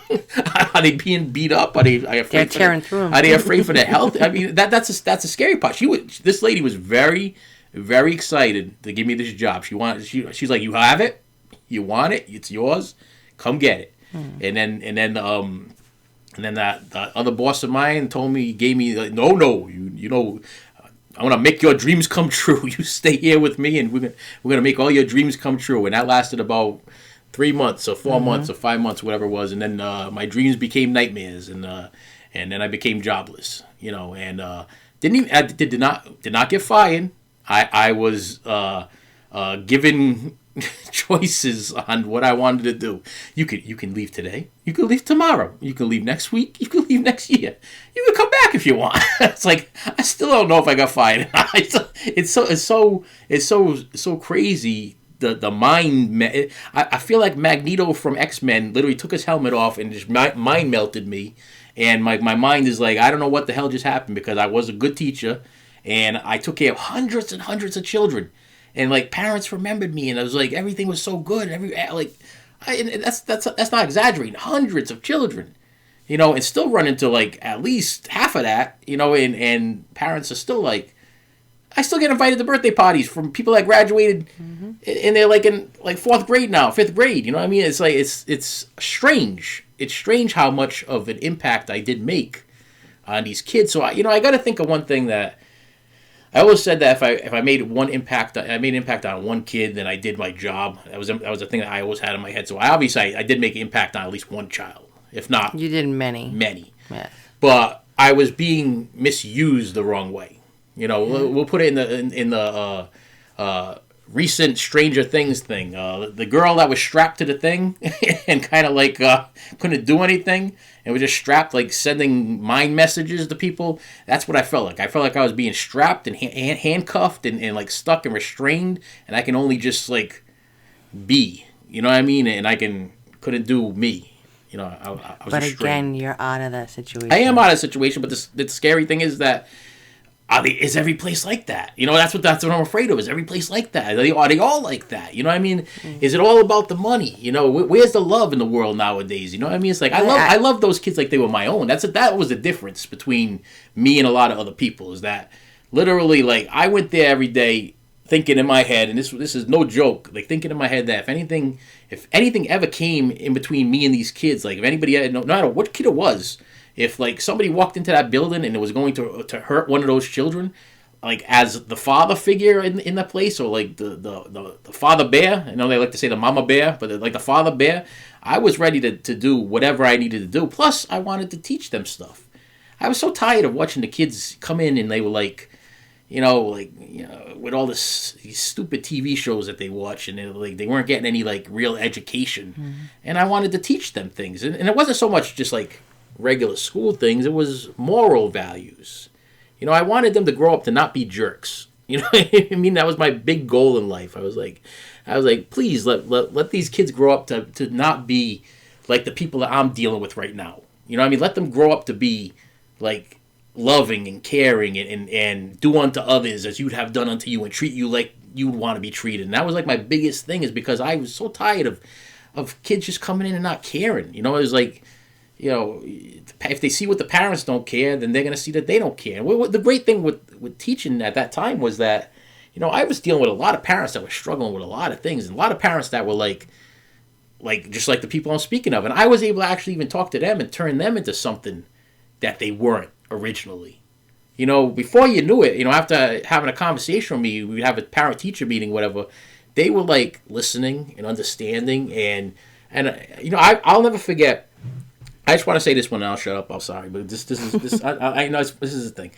Are they being beat up? Are they afraid? They're tearing through them. Are they afraid for their health? I mean, that's a scary part. This lady was very, very excited to give me this job. She's like, you have it. You want it? It's yours. Come get it. And then that other boss of mine gave me like, no, you know, I want to make your dreams come true. You stay here with me, and we're gonna make all your dreams come true. And that lasted about 3 months or 4 months or 5 months, whatever it was. And then my dreams became nightmares, and then I became jobless. You know, and did not get fired. I was given choices on what I wanted to do. You can leave today. You can leave tomorrow. You can leave next week. You can leave next year. You can come back if you want. It's like, I still don't know if I got fired. It's so crazy. The mind. I feel like Magneto from X-Men literally took his helmet off and just mind melted me. And my mind is like, I don't know what the hell just happened, because I was a good teacher and I took care of hundreds and hundreds of children. And like, parents remembered me, and I was like, everything was so good. And that's not exaggerating. Hundreds of children, you know, and still run into like at least half of that, you know. And parents are still like, I still get invited to birthday parties from people that graduated, and they're like in like 4th grade now, 5th grade. You know what I mean? It's like it's strange. It's strange how much of an impact I did make on these kids. So I got to think of one thing that. I always said that if I made an impact on one kid, then I did my job. That was a thing that I always had in my head. So I did make an impact on at least one child, if not you did many. Yes. But I was being misused the wrong way. You know, we'll put it in the recent Stranger Things thing. The girl that was strapped to the thing and kind of like couldn't do anything and was just strapped, like sending mind messages to people. That's what I felt like. I felt like I was being strapped and handcuffed and like stuck and restrained, and I can only just like be. You know what I mean? And I couldn't do me. You know, I was But restrained. Again, you're out of that situation. I am out of the situation, but the scary thing is that. Is every place like that? You know, that's what I'm afraid of. Is every place like that? Are they all like that? You know what I mean? Is it all about the money? You know, where's the love in the world nowadays? You know what I mean? It's like I love those kids like they were my own. That was the difference between me and a lot of other people. Is that literally, like, I went there every day thinking in my head, and this is no joke, like thinking in my head that if anything ever came in between me and these kids, like if anybody, no matter what kid it was. If, like, somebody walked into that building and it was going to hurt one of those children, like, as the father figure in the place, or, like, the father bear, I know they like to say the mama bear, but, like, the father bear, I was ready to do whatever I needed to do. Plus, I wanted to teach them stuff. I was so tired of watching the kids come in and they were, like, with all these stupid TV shows that they watch, and they weren't getting any, like, real education. And I wanted to teach them things. And it wasn't so much just, like, regular school things. It was moral values. You know, I wanted them to grow up to not be jerks. You know what I mean? That was my big goal in life. I was like, please let these kids grow up to not be like the people that I'm dealing with right now. You know what I mean? Let them grow up to be like loving and caring and do unto others as you'd have done unto you, and treat you like you would want to be treated. And that was like my biggest thing, is because I was so tired of kids just coming in and not caring. You know, it was like, you know, if they see what the parents don't care, then they're going to see that they don't care. And the great thing with teaching at that time was that, you know, I was dealing with a lot of parents that were struggling with a lot of things, and a lot of parents that were like just like the people I'm speaking of. And I was able to actually even talk to them and turn them into something that they weren't originally. You know, before you knew it, you know, after having a conversation with me, we'd have a parent-teacher meeting, whatever, they were like listening and understanding. And you know, I'll never forget. I just want to say this one, and I'll shut up. I'm sorry, but this I know this is the thing.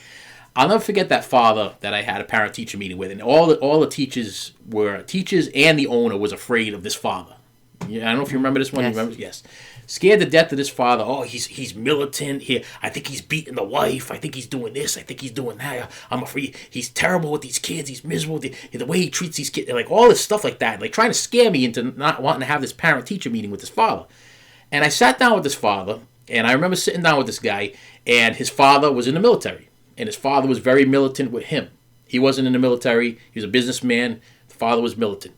I'll never forget that father that I had a parent-teacher meeting with, and all the teachers were teachers, and the owner was afraid of this father. Yeah, I don't know if you remember this one. Yes. You remember? Yes. scared to death of this father. Oh, he's militant. I think he's beating the wife. I think he's doing this. I think he's doing that. I'm afraid he's terrible with these kids. He's miserable. The way he treats these kids, like all this stuff like that, like trying to scare me into not wanting to have this parent-teacher meeting with this father. And I sat down with this father, and I remember sitting down with this guy, and his father was in the military, and his father was very militant with him. He wasn't in the military. He was a businessman. The father was militant.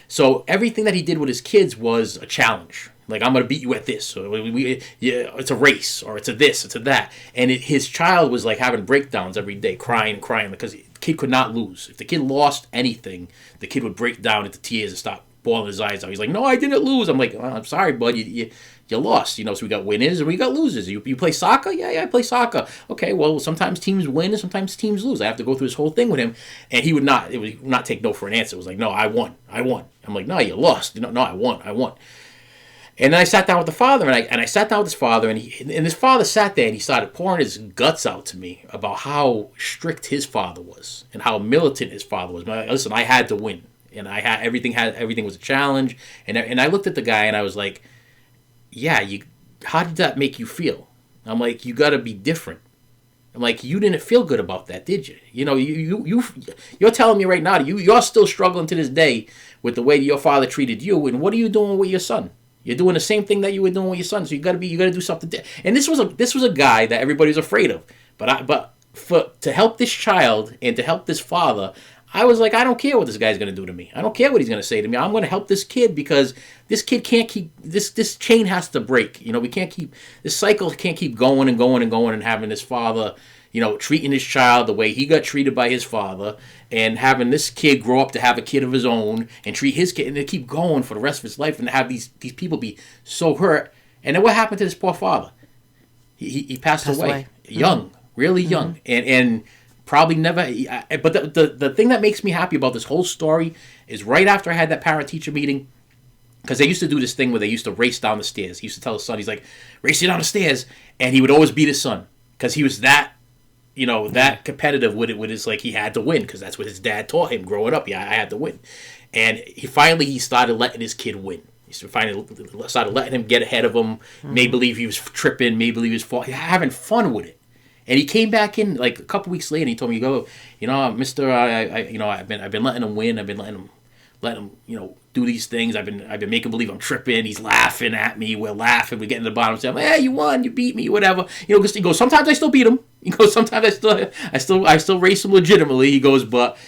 So everything that he did with his kids was a challenge. Like, I'm going to beat you at this. Or it's a race. Or it's a this. It's a that. And his child was like having breakdowns every day, crying because the kid could not lose. If the kid lost anything, the kid would break down into tears and stop bawling his eyes out. He's like, no, I didn't lose. I'm like, well, I'm sorry, bud. You lost. So we got winners and we got losers. You play soccer? Yeah, I play soccer. Okay, well, sometimes teams win and sometimes teams lose. I have to go through this whole thing with him. And he would not take no for an answer. It was like, no, I won. I'm like, no, you lost. No, I won. And then I sat down with the father, and I sat down with his father, and his father sat there, and he started pouring his guts out to me about how strict his father was and how militant his father was. But listen, I had to win, and everything was a challenge. And I looked at the guy, and I was like, yeah, how did that make you feel? I'm like, you got to be different. I'm like, you didn't feel good about that, did you? You're telling me right now you're still struggling to this day with the way your father treated you, and what are you doing with your son? You're doing the same thing that you were doing with your son, so you got to do something. And this was a guy that everybody was afraid of. But to help this child and to help this father, I was like, I don't care what this guy's going to do to me. I don't care what he's going to say to me. I'm going to help this kid because this kid can't keep this chain has to break. We can't keep this cycle can't keep going and going and going and having this father, treating his child the way he got treated by his father, and having this kid grow up to have a kid of his own and treat his kid, and they keep going for the rest of his life, and have these people be so hurt. And then what happened to this poor father? He passed away young, really young, and probably never. But the thing that makes me happy about this whole story is right after I had that parent-teacher meeting, because they used to do this thing where they used to race down the stairs. He used to tell his son, he's like, race you down the stairs, and he would always beat his son because he was that competitive with it. With his, like, he had to win because that's what his dad taught him growing up. Yeah, I had to win, and he started letting his kid win. He started letting him get ahead of him. May believe he was tripping, may believe he was having fun with it. And he came back in like a couple weeks later. And he told me, Mister, I've been letting him win. I've been letting him, do these things. I've been making believe I'm tripping. He's laughing at me. We're laughing. We're getting to the bottom. Saying, hey, you won. You beat me. Whatever. Because he goes, sometimes I still beat him. He goes, sometimes I still race him legitimately. He goes, but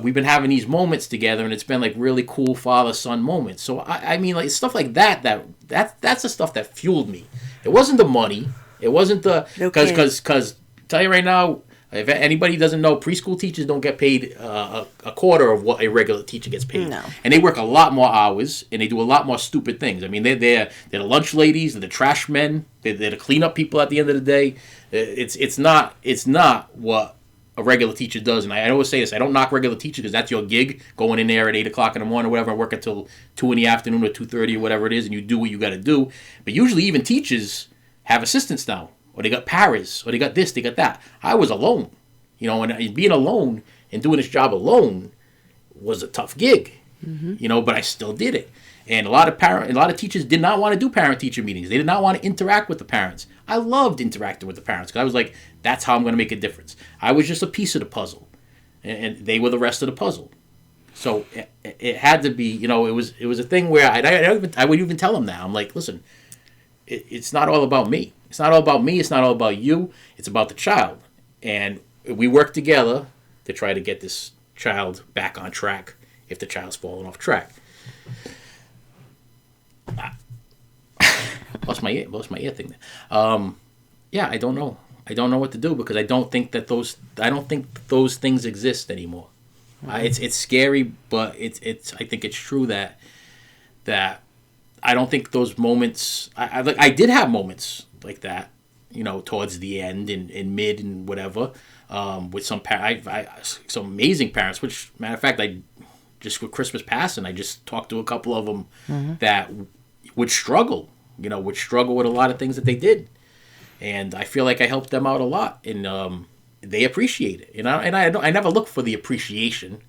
we've been having these moments together, and it's been like really cool father-son moments. So I mean, like stuff like that's the stuff that fueled me. It wasn't the money. It wasn't because tell you right now, if anybody doesn't know, preschool teachers don't get paid a quarter of what a regular teacher gets paid. No. And they work a lot more hours, and they do a lot more stupid things. I mean, they're the lunch ladies, they're the trash men, they're the cleanup people at the end of the day. It's not what a regular teacher does. And I always say this, I don't knock regular teachers because that's your gig, going in there at 8 o'clock in the morning or whatever, and work until 2 in the afternoon or 2:30 or whatever it is, and you do what you got to do. But usually even teachers have assistants now, or they got paras, or they got this, they got that. I was alone, and being alone and doing this job alone was a tough gig, but I still did it. And a lot of teachers did not want to do parent-teacher meetings. They did not want to interact with the parents. I loved interacting with the parents because I was like, that's how I'm going to make a difference. I was just a piece of the puzzle, and they were the rest of the puzzle. So it had to be, it was a thing where I would even tell them now. I'm like, listen, it's not all about me. It's not all about me. It's not all about you. It's about the child. And we work together to try to get this child back on track if the child's falling off track. Lost my ear thing there. Yeah, I don't know. I don't know what to do because I don't think those things exist anymore. It's scary, but it's I think it's true that I don't think those moments. I did have moments like that, towards the end and in mid and whatever, with some some amazing parents. Which matter of fact, I just with Christmas passing, I just talked to a couple of them that would struggle, with a lot of things that they did, and I feel like I helped them out a lot, and they appreciate it. I never look for the appreciation.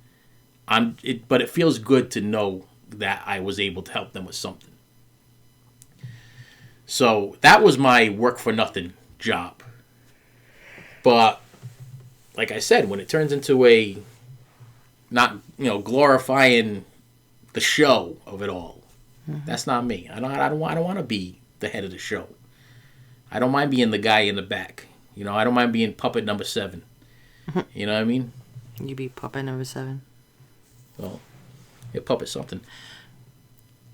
But it feels good to know that I was able to help them with something. So that was my work for nothing job. But like I said, when it turns into a not, glorifying the show of it all, that's not me. I don't want to be the head of the show. I don't mind being the guy in the back. I don't mind being puppet number 7. You know what I mean? You be puppet number 7. Well, yeah, puppet something.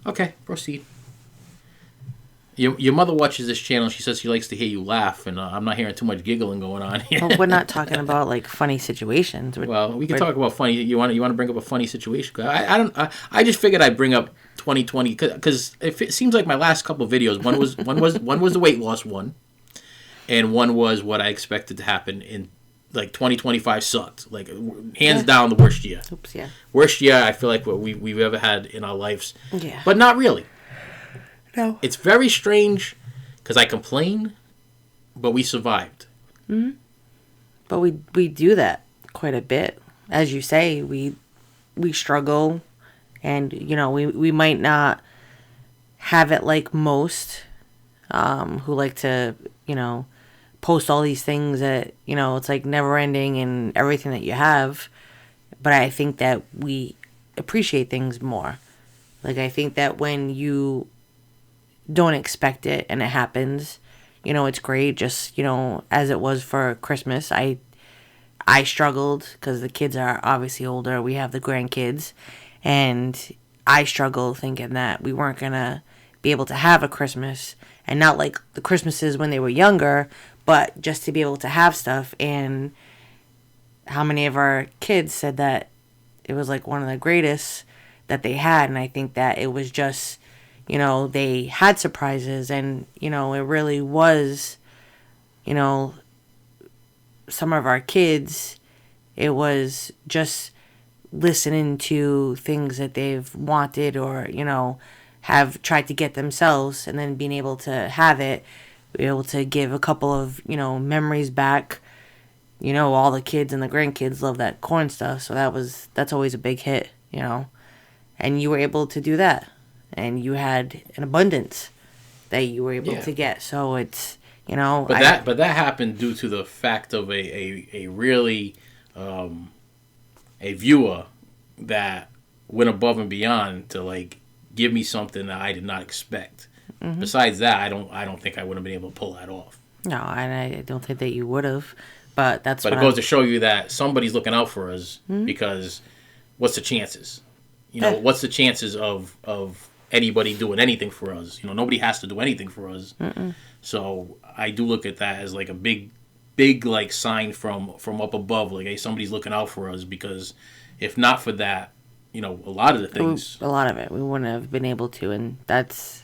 Okay, proceed. Your mother watches this channel. She says she likes to hear you laugh, and I'm not hearing too much giggling going on here. Well, we're not talking about like funny situations. We can talk about funny. You want to bring up a funny situation? I just figured I'd bring up 2020 because it seems like my last couple of videos. One was the weight loss one, and one was what I expected to happen in. Like 2025 sucked. Like hands down the worst year. Oops, yeah. Worst year I feel like what we've ever had in our lives. Yeah. But not really. No. It's very strange because I complain, but we survived. Mm-hmm. But we do that quite a bit. As you say, we struggle, and we might not have it like most who like to post all these things that it's like never ending and everything that you have, but I think that we appreciate things more. Like I think that when you don't expect it and it happens, it's great. Just as it was for Christmas, I struggled because the kids are obviously older. We have the grandkids, and I struggled thinking that we weren't gonna be able to have a Christmas, and not like the Christmases when they were younger, but just to be able to have stuff. And how many of our kids said that it was like one of the greatest that they had. And I think that it was just, they had surprises, and, it really was, some of our kids, it was just listening to things that they've wanted or, have tried to get themselves, and then being able to have it, be able to give a couple of, memories back. All the kids and the grandkids love that corn stuff, so that's always a big hit, and you were able to do that, and you had an abundance that you were able to get. So it's, but that happened due to the fact of a really a viewer that went above and beyond to like give me something that I did not expect. Mm-hmm. Besides that, I don't think I would have been able to pull that off. No, and I don't think that you would have. But it goes to show you that somebody's looking out for us, because what's the chances? What's the chances of anybody doing anything for us? Nobody has to do anything for us. Mm-mm. So I do look at that as like a big like sign from up above, like, hey, somebody's looking out for us, because if not for that, a lot of the things, a lot of it, we wouldn't have been able to, and that's.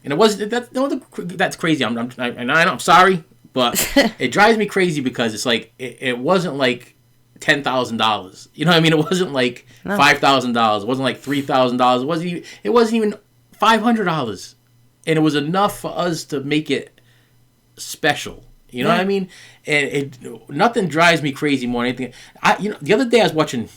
And it was that's crazy. I'm sorry, but it drives me crazy because it's like it wasn't like $10,000. You know what I mean? It wasn't like $5,000. It wasn't like $3,000. It wasn't even $500, and it was enough for us to make it special. You know what I mean? And nothing drives me crazy more than anything. The other day I was watching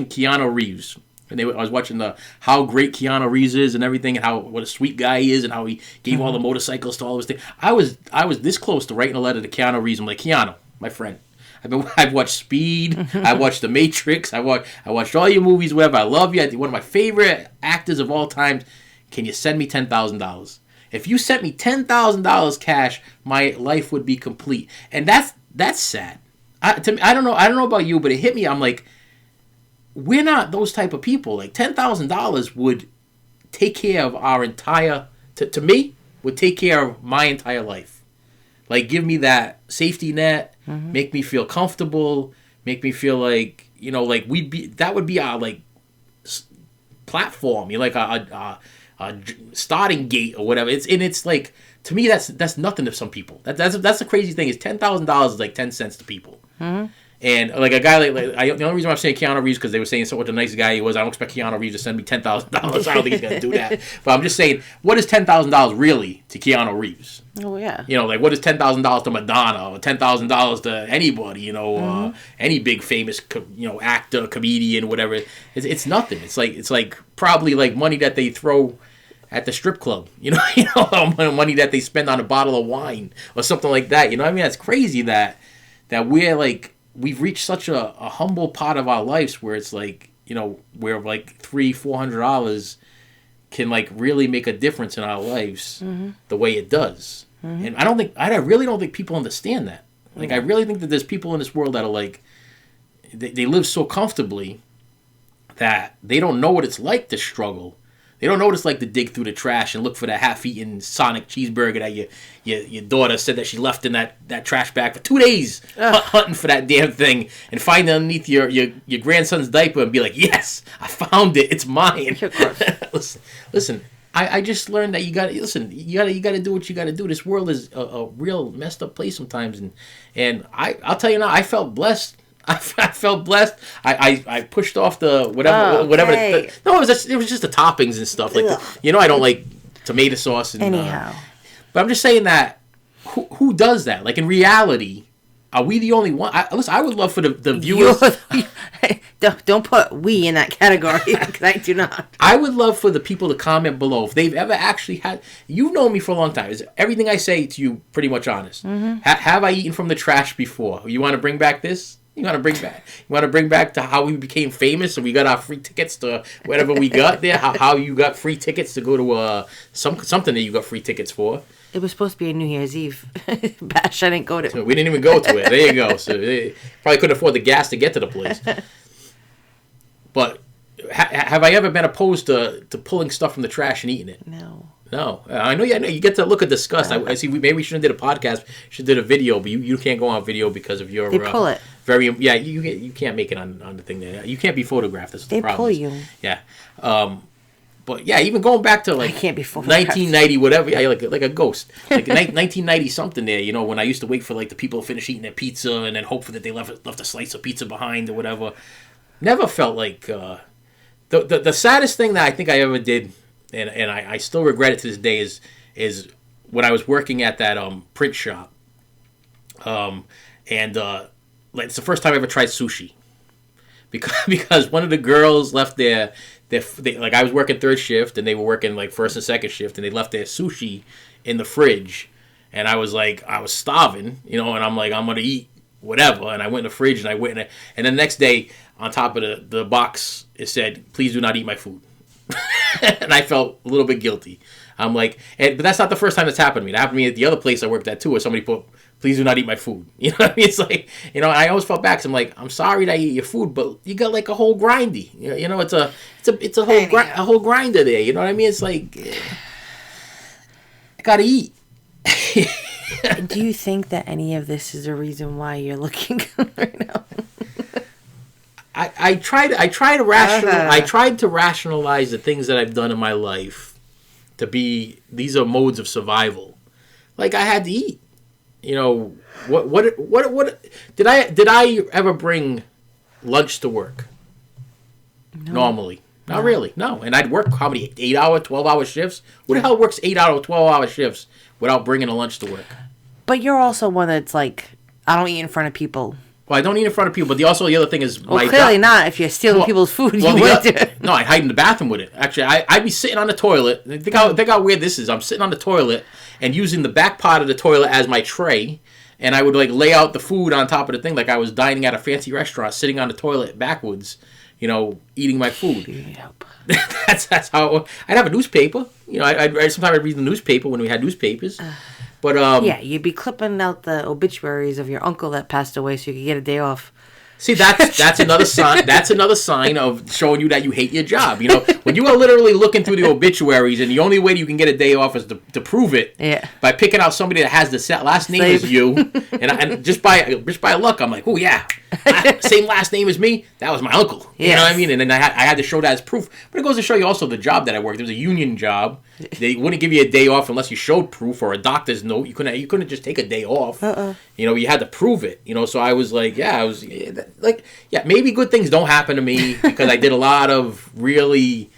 Keanu Reeves. And I was watching how great Keanu Reeves is and everything, and what a sweet guy he is, and how he gave all the motorcycles to all of his things. I was this close to writing a letter to Keanu Reeves. I'm like, Keanu, my friend, I've watched Speed, I watched The Matrix, I watched all your movies, whatever. I love you. One of my favorite actors of all time. Can you send me $10,000? If you sent me $10,000 cash, my life would be complete. And that's sad. I don't know about you, but it hit me. I'm like, we're not those type of people. Like $10,000 would take care of our entire, to me, would take care of my entire life. Like, give me that safety net, make me feel comfortable, make me feel like, like that would be our like platform. Like a starting gate or whatever. It's like, to me, that's nothing to some people. That's the crazy thing is $10,000 is like 10 cents to people. Mm-hmm. And like a guy the only reason I'm saying Keanu Reeves because they were saying what a nice guy he was. I don't expect Keanu Reeves to send me $10,000. I don't think he's gonna do that. But I'm just saying, what is $10,000 really to Keanu Reeves? Oh yeah. Like what is $10,000 to Madonna or $10,000 to anybody? Any big famous actor, comedian, whatever. It's nothing. It's like probably like money that they throw at the strip club. How much money that they spend on a bottle of wine or something like that. You know what I mean? That's crazy that we're like, we've reached such a humble part of our lives where it's like, where like $300-400 can like really make a difference in our lives the way it does. And I really don't think people understand that. Like, I really think that there's people in this world that are like, they live so comfortably that they don't know what it's like to struggle. They don't know what it's like to dig through the trash and look for that half-eaten Sonic cheeseburger that your daughter said that she left in that trash bag for 2 days hunting for that damn thing, and find it underneath your grandson's diaper and be like, yes, I found it. It's mine. Listen. I just learned that you got to do what you got to do. This world is a real messed up place sometimes, and I'll tell you now, I felt blessed. I felt blessed. I pushed off the whatever. No, it was just the toppings and stuff. Like I don't like tomato sauce. And, anyhow, but I'm just saying that who does that? Like, in reality, are we the only one? Listen, I would love for the viewers. Don't put we in that category, because I do not. I would love for the people to comment below if they've ever actually had. You've known me for a long time. Is everything I say to you pretty much honest? Have I eaten from the trash before? You want to bring back this? You want to bring back to how we became famous and we got our free tickets to whatever we got there? How you got free tickets to go to something that you got free tickets for? It was supposed to be a New Year's Eve bash. I didn't go to. So we didn't even go to it. There you go. So they probably couldn't afford the gas to get to the place. But have I ever been opposed to pulling stuff from the trash and eating it? No. I know you get to look at disgust. I see. Maybe we shouldn't have did a podcast. Should have did a video, but you can't go on video because of your. They pull it. You can't make it on the thing there. You can't be photographed. That's the problem. They pull you. Yeah. But yeah, even going back to like I can't be photographed. 1990 whatever. Yeah, like a ghost. Like 1990 something there. When I used to wait for like the people to finish eating their pizza and then hope for that they left a slice of pizza behind or whatever. Never felt like the saddest thing that I think I ever did. And I still regret it to this day is when I was working at that print shop, and like it's the first time I ever tried sushi, because one of the girls left they like, I was working third shift and they were working like first and second shift, and they left their sushi in the fridge, and I was starving, and I'm like, I'm gonna eat whatever, and I went in the fridge and I went in and then the next day on top of the box it said, please do not eat my food. And I felt a little bit guilty. I'm like, but that's not the first time that's happened to me. That happened to me at the other place I worked at too, where somebody put, please do not eat my food. You know what I mean? It's like, I always felt bad because I'm like, I'm sorry that I eat your food, but you got like a whole grindy. It's a whole grinder there. You know what I mean? It's like, I gotta eat. Do you think that any of this is a reason why you're looking good right now? I tried to rationalize the things that I've done in my life to be, these are modes of survival. Like, I had to eat. What did I ever bring lunch to work? No. Normally. Not really. No. And I'd work how many 8-hour, 12-hour shifts? What the hell works 8-hour, 12-hour shifts without bringing a lunch to work? But you're also one that's like, I don't eat in front of people. Well, I don't eat in front of people, but the other thing is... Well, clearly not. If you're stealing people's food, you wouldn't do it. No, I'd hide in the bathroom with it. Actually, I'd be sitting on the toilet. Think how weird this is. I'm sitting on the toilet and using the back part of the toilet as my tray, and I would like lay out the food on top of the thing like I was dining at a fancy restaurant, sitting on the toilet backwards, eating my food. Yep. That's how... I'd have a newspaper. Sometimes I'd read the newspaper when we had newspapers. But yeah, you'd be clipping out the obituaries of your uncle that passed away so you could get a day off. See, that's another sign. That's another sign of showing you that you hate your job. When you are literally looking through the obituaries, and the only way you can get a day off is to prove it. Yeah. By picking out somebody that has the last name as you, and just by luck, I'm like, oh yeah, same last name as me. That was my uncle. Yes. You know what I mean? And then I had to show that as proof. But it goes to show you also the job that I worked. It was a union job. They wouldn't give you a day off unless you showed proof or a doctor's note. You couldn't just take a day off. You had to prove it. So I was like, maybe good things don't happen to me because I did a lot of really,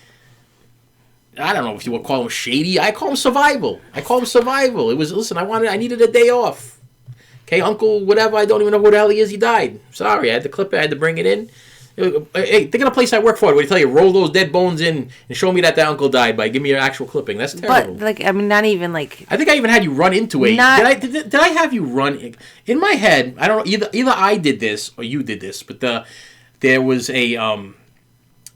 I don't know if you would call them shady. I call them survival. It was, listen, I needed a day off. Okay, uncle, whatever, I don't even know who the hell he is. He died. Sorry, I had to clip it. I had to bring it in. Hey, think of the place I work for. Where they tell you roll those dead bones in and show me that the uncle died by give me an actual clipping. That's terrible. But like, I mean, not even like. I think I even had you run into a. Did I have you run in my head? I don't know. Either I did this or you did this. But there was I want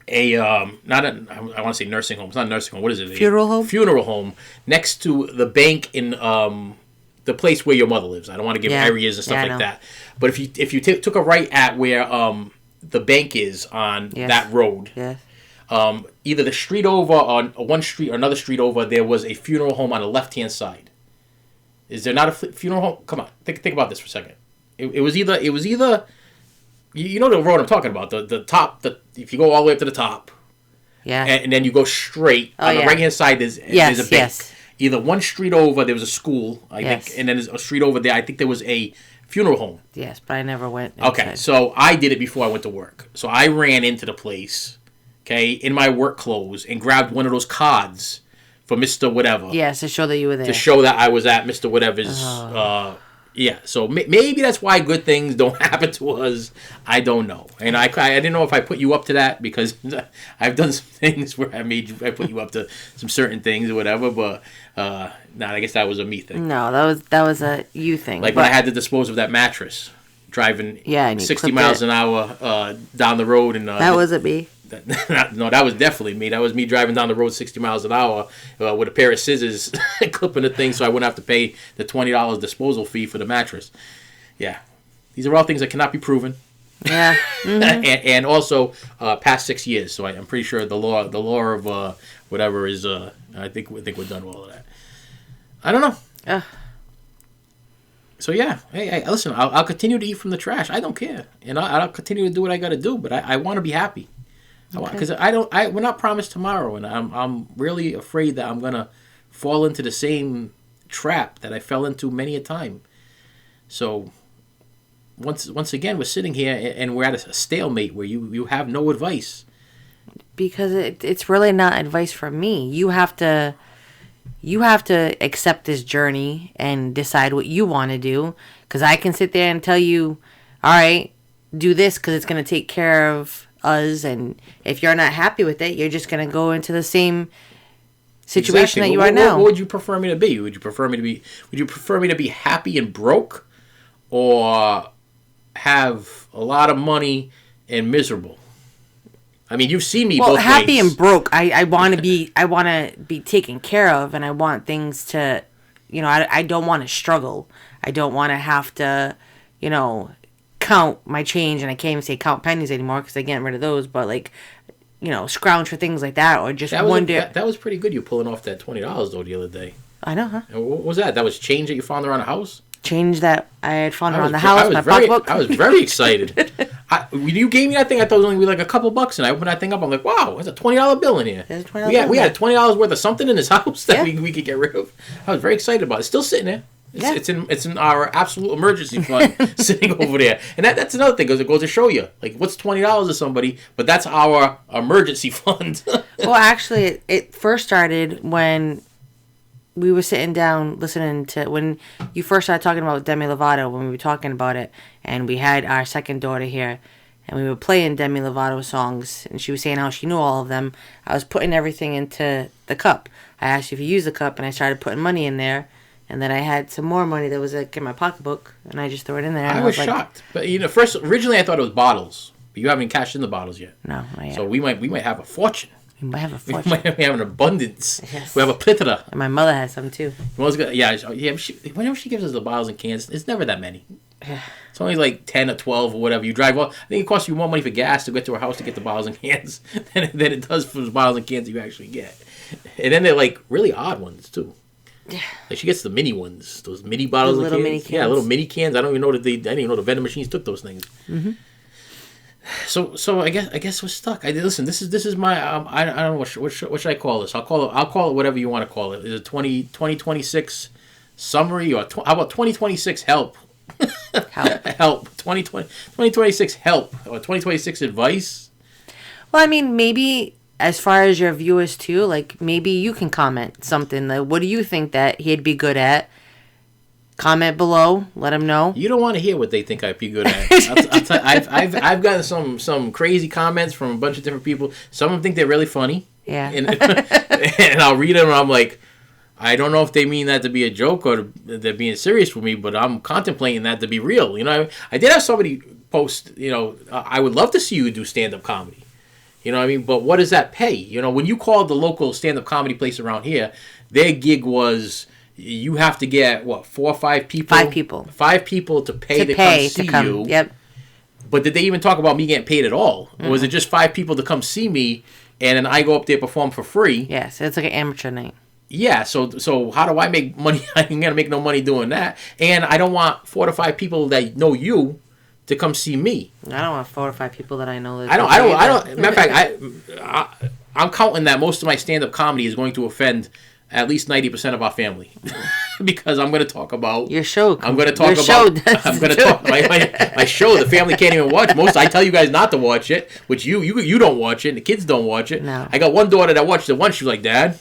to say nursing home. It's not a nursing home. What is it? Funeral home. Funeral home next to the bank in the place where your mother lives. I don't want to give areas and stuff like that. But if you took a right at where the bank is on that road, either the street over on one street or another street over, there was a funeral home on the left hand side. Is there not a funeral home? Come on, think about this for a second. It was either you know the road I'm talking about, the top, if you go all the way up to the top, and then you go straight on the right hand side there's a bank. Yes. Either one street over there was a school, I think, and then there's a street over there. I think there was a funeral home. Yes, but I never went inside. Okay, so I did it before I went to work. So I ran into the place, in my work clothes and grabbed one of those cards for Mr. Whatever. Yes, to show that you were there. To show that I was at Mr. Whatever's. So maybe that's why good things don't happen to us. I don't know. And I didn't know if I put you up to that because I've done some things where I put you up to some certain things or whatever, but I guess that was a me thing. No, that was a you thing. Like when I had to dispose of that mattress, driving 60 miles an hour down the road. And that wasn't me. No, that was definitely me. That was me driving down the road 60 miles an hour with a pair of scissors clipping the thing so I wouldn't have to pay the $20 disposal fee for the mattress. Yeah. These are all things that cannot be proven. Yeah. Mm-hmm. and also past 6 years. So I'm pretty sure the law of whatever is I think we're done with all of that. I don't know. So yeah, hey, listen, I'll continue to eat from the trash. I don't care. And I'll continue to do what I got to do, but I want to be happy. Because we're not promised tomorrow, and I'm really afraid that I'm gonna fall into the same trap that I fell into many a time. So once again, we're sitting here and we're at a stalemate where you have no advice. Because it's really not advice from me. You have to accept this journey and decide what you want to do. Because I can sit there and tell you, all right, do this because it's gonna take care of us, and if you're not happy with it, you're just going to go into the same situation that you are now. What would you prefer me to be? Would you prefer me to be happy and broke, or have a lot of money and miserable? I mean, you've seen me both ways. Happy and broke. I want to be taken care of, and I want things to, I don't want to struggle. I don't want to have to, count my change, and I can't even say count pennies anymore because I get rid of those, but scrounge for things like that, or just one day. That was pretty good, you pulling off that $20 though the other day. I know, huh? And what was that? That was change that you found around the house? Change that I had found around the house, my pocketbook. I was very excited. When you gave me that thing, I thought it was only like a couple bucks, and I opened that thing up, I'm like, wow, there's a $20 bill in here. There's a $20 bill. We had $20 worth of something in this house that we could get rid of. I was very excited about it. It's still sitting there. It's in our absolute emergency fund sitting over there, and that's another thing because it goes to show you what's $20 to somebody, but that's our emergency fund. Well, actually, it first started when we were sitting down listening to when you first started talking about Demi Lovato, when we were talking about it, and we had our second daughter here, and we were playing Demi Lovato songs, and she was saying how she knew all of them. I was putting everything into the cup. I asked you if you use the cup, and I started putting money in there. And then I had some more money that was in my pocketbook, and I just threw it in there. I was shocked, but originally I thought it was bottles, but you haven't cashed in the bottles yet. No, not yet. So we might have a fortune. We might have a fortune. We might have an abundance. Yes. We have a plethora. And my mother has some too. Whenever she gives us the bottles and cans, it's never that many. It's only like 10 or 12 or whatever. You drive I think it costs you more money for gas to get to her house to get the bottles and cans than it does for the bottles and cans that you actually get. And then they're like really odd ones too. Yeah. Like she gets the mini ones, those mini bottles and cans. Mini cans. Yeah, little mini cans. I don't even know that I didn't even know the vending machines took those things. Mm-hmm. So I guess we're stuck. Listen. This is my I don't know what should I call this? I'll call it whatever you want to call it. Is it 2026 summary or how about 2026 help? Help 2026 help or 2026 advice? Well, I mean, maybe as far as your viewers too, maybe you can comment something. What do you think that he'd be good at? Comment below. Let them know. You don't want to hear what they think I'd be good at. I've gotten some crazy comments from a bunch of different people. Some of them think they're really funny. Yeah. And I'll read them and I'm like, I don't know if they mean that to be a joke or they're being serious with me, but I'm contemplating that to be real. You know, I did have somebody post, you know, I would love to see you do stand-up comedy. You know what I mean? But what does that pay? You know, when you called the local stand-up comedy place around here, their gig was you have to get, what, 4 or 5 people? 5 people. 5 people to pay to come see you. Yep. But did they even talk about me getting paid at all? Mm-hmm. Or was it just 5 people to come see me and then I go up there perform for free? Yes, it's like an amateur night. Yeah, so how do I make money? I ain't gonna make no money doing that. And I don't want 4 to 5 people that know you to come see me. I don't want 4 or 5 people that I know. I don't. Matter of fact, I'm counting that most of my stand-up comedy is going to offend at least 90% of our family, because I'm going to talk about your show. I'm going to talk about. I'm going to talk my show. The family can't even watch. I tell you guys not to watch it, which you don't watch it, and the kids don't watch it. No. I got one daughter that watched it once. She was like, Dad,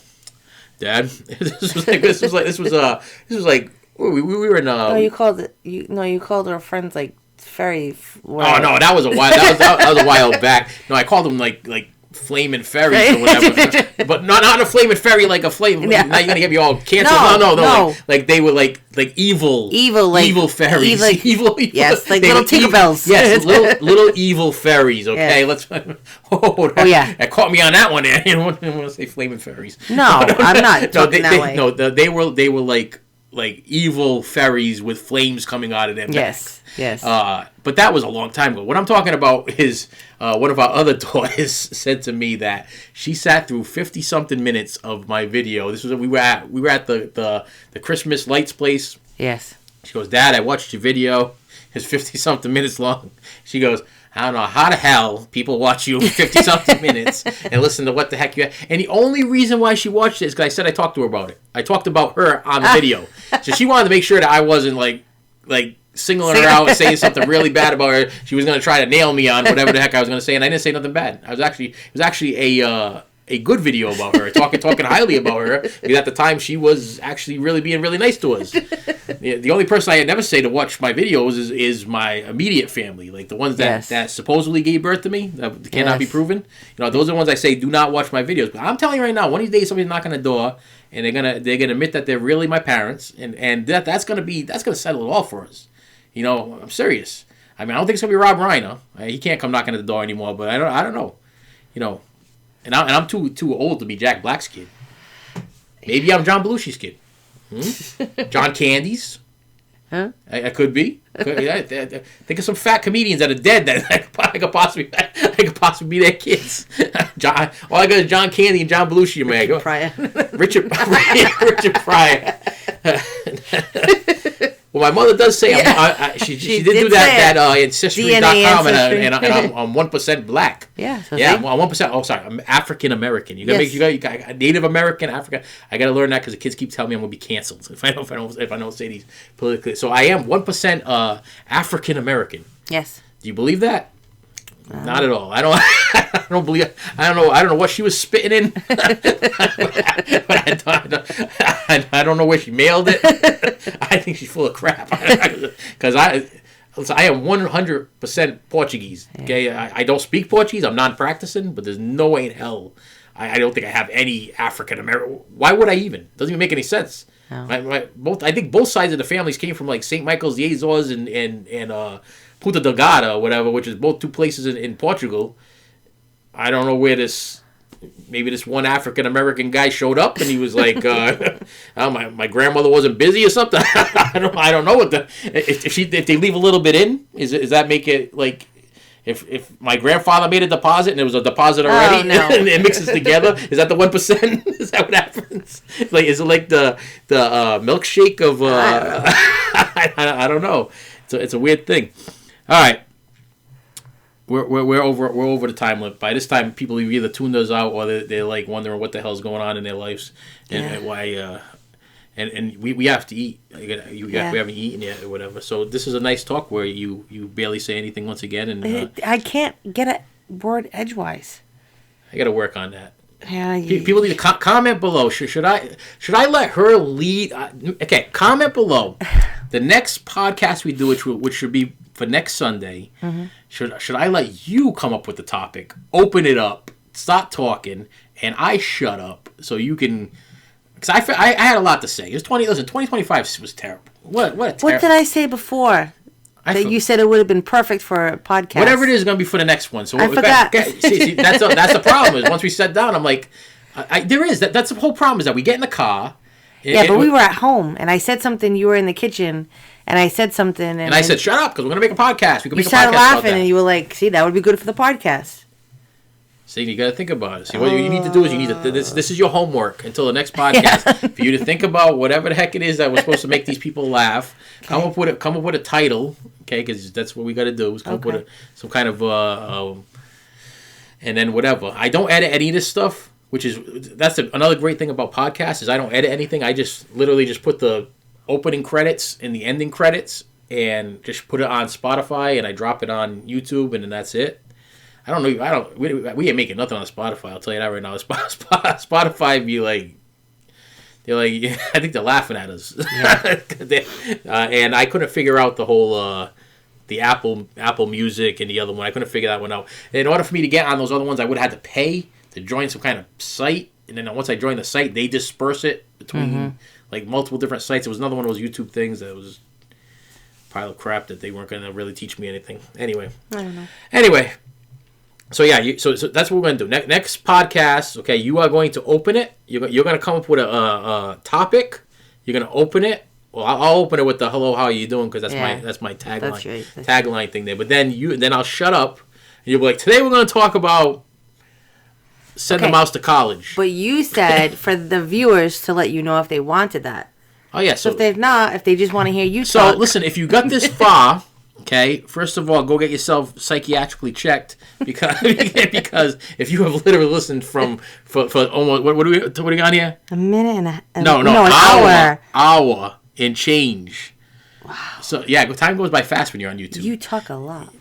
this was like we were in. No, you called her friends like fairy. Oh no, that was a while. That was a while back. No, I called them like flaming fairies or whatever, but not a flaming fairy like a flame. Yeah. Now you're gonna get me all canceled. No. Like they were like evil fairies. Evil. Yes, like little Tinkerbells. Yes, little evil fairies. Okay, let's. Yeah, that caught me on that one. I didn't want to say flaming fairies. No, I'm not talking that way. No, they were like evil fairies with flames coming out of them. Yes. But that was a long time ago. What I'm talking about is one of our other daughters said to me that she sat through 50-something minutes of my video. This was we were at the Christmas lights place. Yes. She goes, Dad, I watched your video. It's 50-something minutes long. She goes, I don't know how the hell people watch you 50-something minutes and listen to what the heck you have. And the only reason why she watched it is because I said I talked to her about it. I talked about her on the video. So she wanted to make sure that I wasn't like singling her out and saying something really bad about her. She was going to try to nail me on whatever the heck I was going to say, and I didn't say nothing bad. It was actually a good video about her, talking highly about her, because at the time she was actually really being really nice to us. The only person I had never say to watch my videos is my immediate family, like the ones that supposedly gave birth to me, that cannot be proven. You know, those are the ones I say do not watch my videos. But I'm telling you right now, one of these days somebody's knocking on the door and they're gonna admit that they're really my parents, and that's gonna settle it all for us. You know, I'm serious. I mean, I don't think it's gonna be Rob Reiner. He can't come knocking at the door anymore. But I don't know. You know, and I'm too old to be Jack Black's kid. Maybe I'm John Belushi's kid. John Candy's. Huh? I could be. Think of some fat comedians that are dead that I could possibly be their kids. All I got is John Candy and John Belushi. Richard Pryor. Well, my mother does say she did do that Ancestry.com, and I'm 1% black. Yeah. So I'm 1%. Oh, sorry, I'm African American. You got Native American, Africa. I got to learn that because the kids keep telling me I'm gonna be canceled if I don't say these politically. So I am 1% African American. Yes. Do you believe that? Not at all. I don't believe. I don't know what she was spitting in. But I don't know where she mailed it. I think she's full of crap. Because I am 100% Portuguese. Okay, I don't speak Portuguese. I'm non-practicing, but there's no way in hell I don't think I have any African American. Why would I even? It doesn't even make any sense. No. I think both sides of the families came from like St. Michael's the Azores and Punta Delgada or whatever, which is both two places in Portugal. I don't know where maybe this one African American guy showed up and he was like, my grandmother wasn't busy or something. I don't know what if they leave a little bit in, does that make it like if my grandfather made a deposit and there was a deposit already and it mixes together, is that the 1%? Is that what happens? Like, is it like the milkshake of I don't know. It's a weird thing. All right, we're over the time limit. By this time, people either tune those out or they're like wondering what the hell's going on in their lives and why. And we have to eat. We haven't eaten yet or whatever. So this is a nice talk where you barely say anything once again. And I can't get a word edgewise. I got to work on that. Yeah, people need to comment below. Should I let her lead? Okay, comment below. the next podcast we do, which should be for next Sunday, should I let you come up with the topic, open it up, stop talking, and I shut up so you can... Because I had a lot to say. It was 2025 was terrible. What did I say before? You said it would have been perfect for a podcast. Whatever it is going to be for the next one. So I forgot. See, that's the problem. Is once we sat down, I'm like, that's the whole problem is that we get in the car. But we were at home, and I said something. You were in the kitchen, and I said something, and I said, "Shut up," because we're going to make a podcast. We can make a podcast. You started laughing, and you were like, "See, that would be good for the podcast." See, you got to think about it. See, what you need to do is this is your homework until the next podcast for you to think about whatever the heck it is that we're supposed to make these people laugh. Okay. Come up with a title, okay? Because that's what we got to do. Is come up with some kind of and then whatever. I don't edit any of this stuff, that's another great thing about podcasts is I don't edit anything. I just literally put the opening credits and the ending credits and just put it on Spotify and I drop it on YouTube and then that's it. I don't know. We ain't making nothing on Spotify. I'll tell you that right now. Spotify be like, they're like, I think they're laughing at us. Yeah. And I couldn't figure out the whole, the Apple Music and the other one. I couldn't figure that one out. In order for me to get on those other ones, I would have had to pay to join some kind of site. And then once I joined the site, they disperse it between like multiple different sites. It was another one of those YouTube things that was a pile of crap that they weren't going to really teach me anything. Anyway. I don't know. Anyway. So yeah, so that's what we're going to do. Next podcast, okay, you are going to open it. You're going to come up with a topic. You're going to open it. Well, I'll open it with the hello, how are you doing? Because that's my tagline. That's right. Tagline thing there. But then I'll shut up. And you'll be like, today we're going to talk about send the mouse to college. But you said for the viewers to let you know if they wanted that. Oh yeah. So if they just want to hear you talk. So listen, if you got this far. Okay, first of all, go get yourself psychiatrically checked because if you have literally listened for almost what are we on here? A minute and an hour and change. Wow. So yeah, time goes by fast when you're on YouTube. You talk a lot.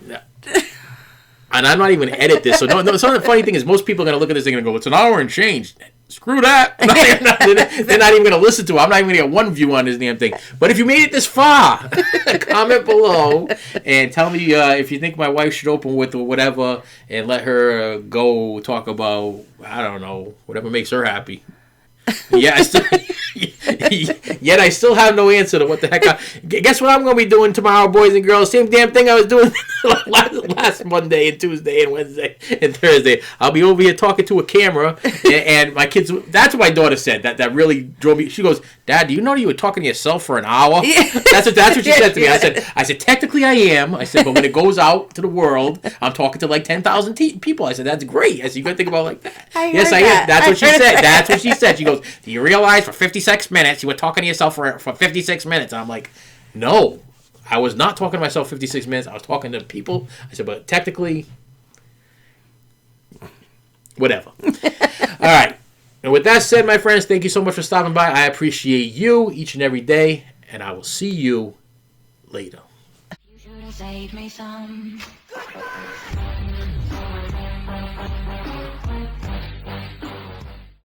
And I'm not even gonna edit this. So no. So the funny thing is, most people are gonna look at this thing and go, "It's an hour and change." Screw that. They're not even going to listen to it. I'm not even going to get one view on this damn thing. But if you made it this far, comment below and tell me if you think my wife should open with or whatever and let her go talk about, I don't know, whatever makes her happy. Yeah, yet I still have no answer to what the heck. Guess what I'm going to be doing tomorrow, boys and girls? Same damn thing I was doing last Monday and Tuesday and Wednesday and Thursday. I'll be over here talking to a camera, and my kids. That's what my daughter said. That really drove me. She goes, "Dad, do you know you were talking to yourself for an hour?" Yeah. That's what she said to me. I said, technically I am. I said, but when it goes out to the world, I'm talking to like 10,000 people. I said, that's great. I said, you got to think about it like that. Yes, I am. That's what she said. That's what she said. She goes, do you realize for 56 minutes you were talking to yourself for 56 minutes? And I'm like, no, I was not talking to myself 56 minutes. I was talking to people. I said, but technically, whatever. All right. And with that said, my friends, thank you so much for stopping by. I appreciate you each and every day, and I will see you later. You should have saved me some.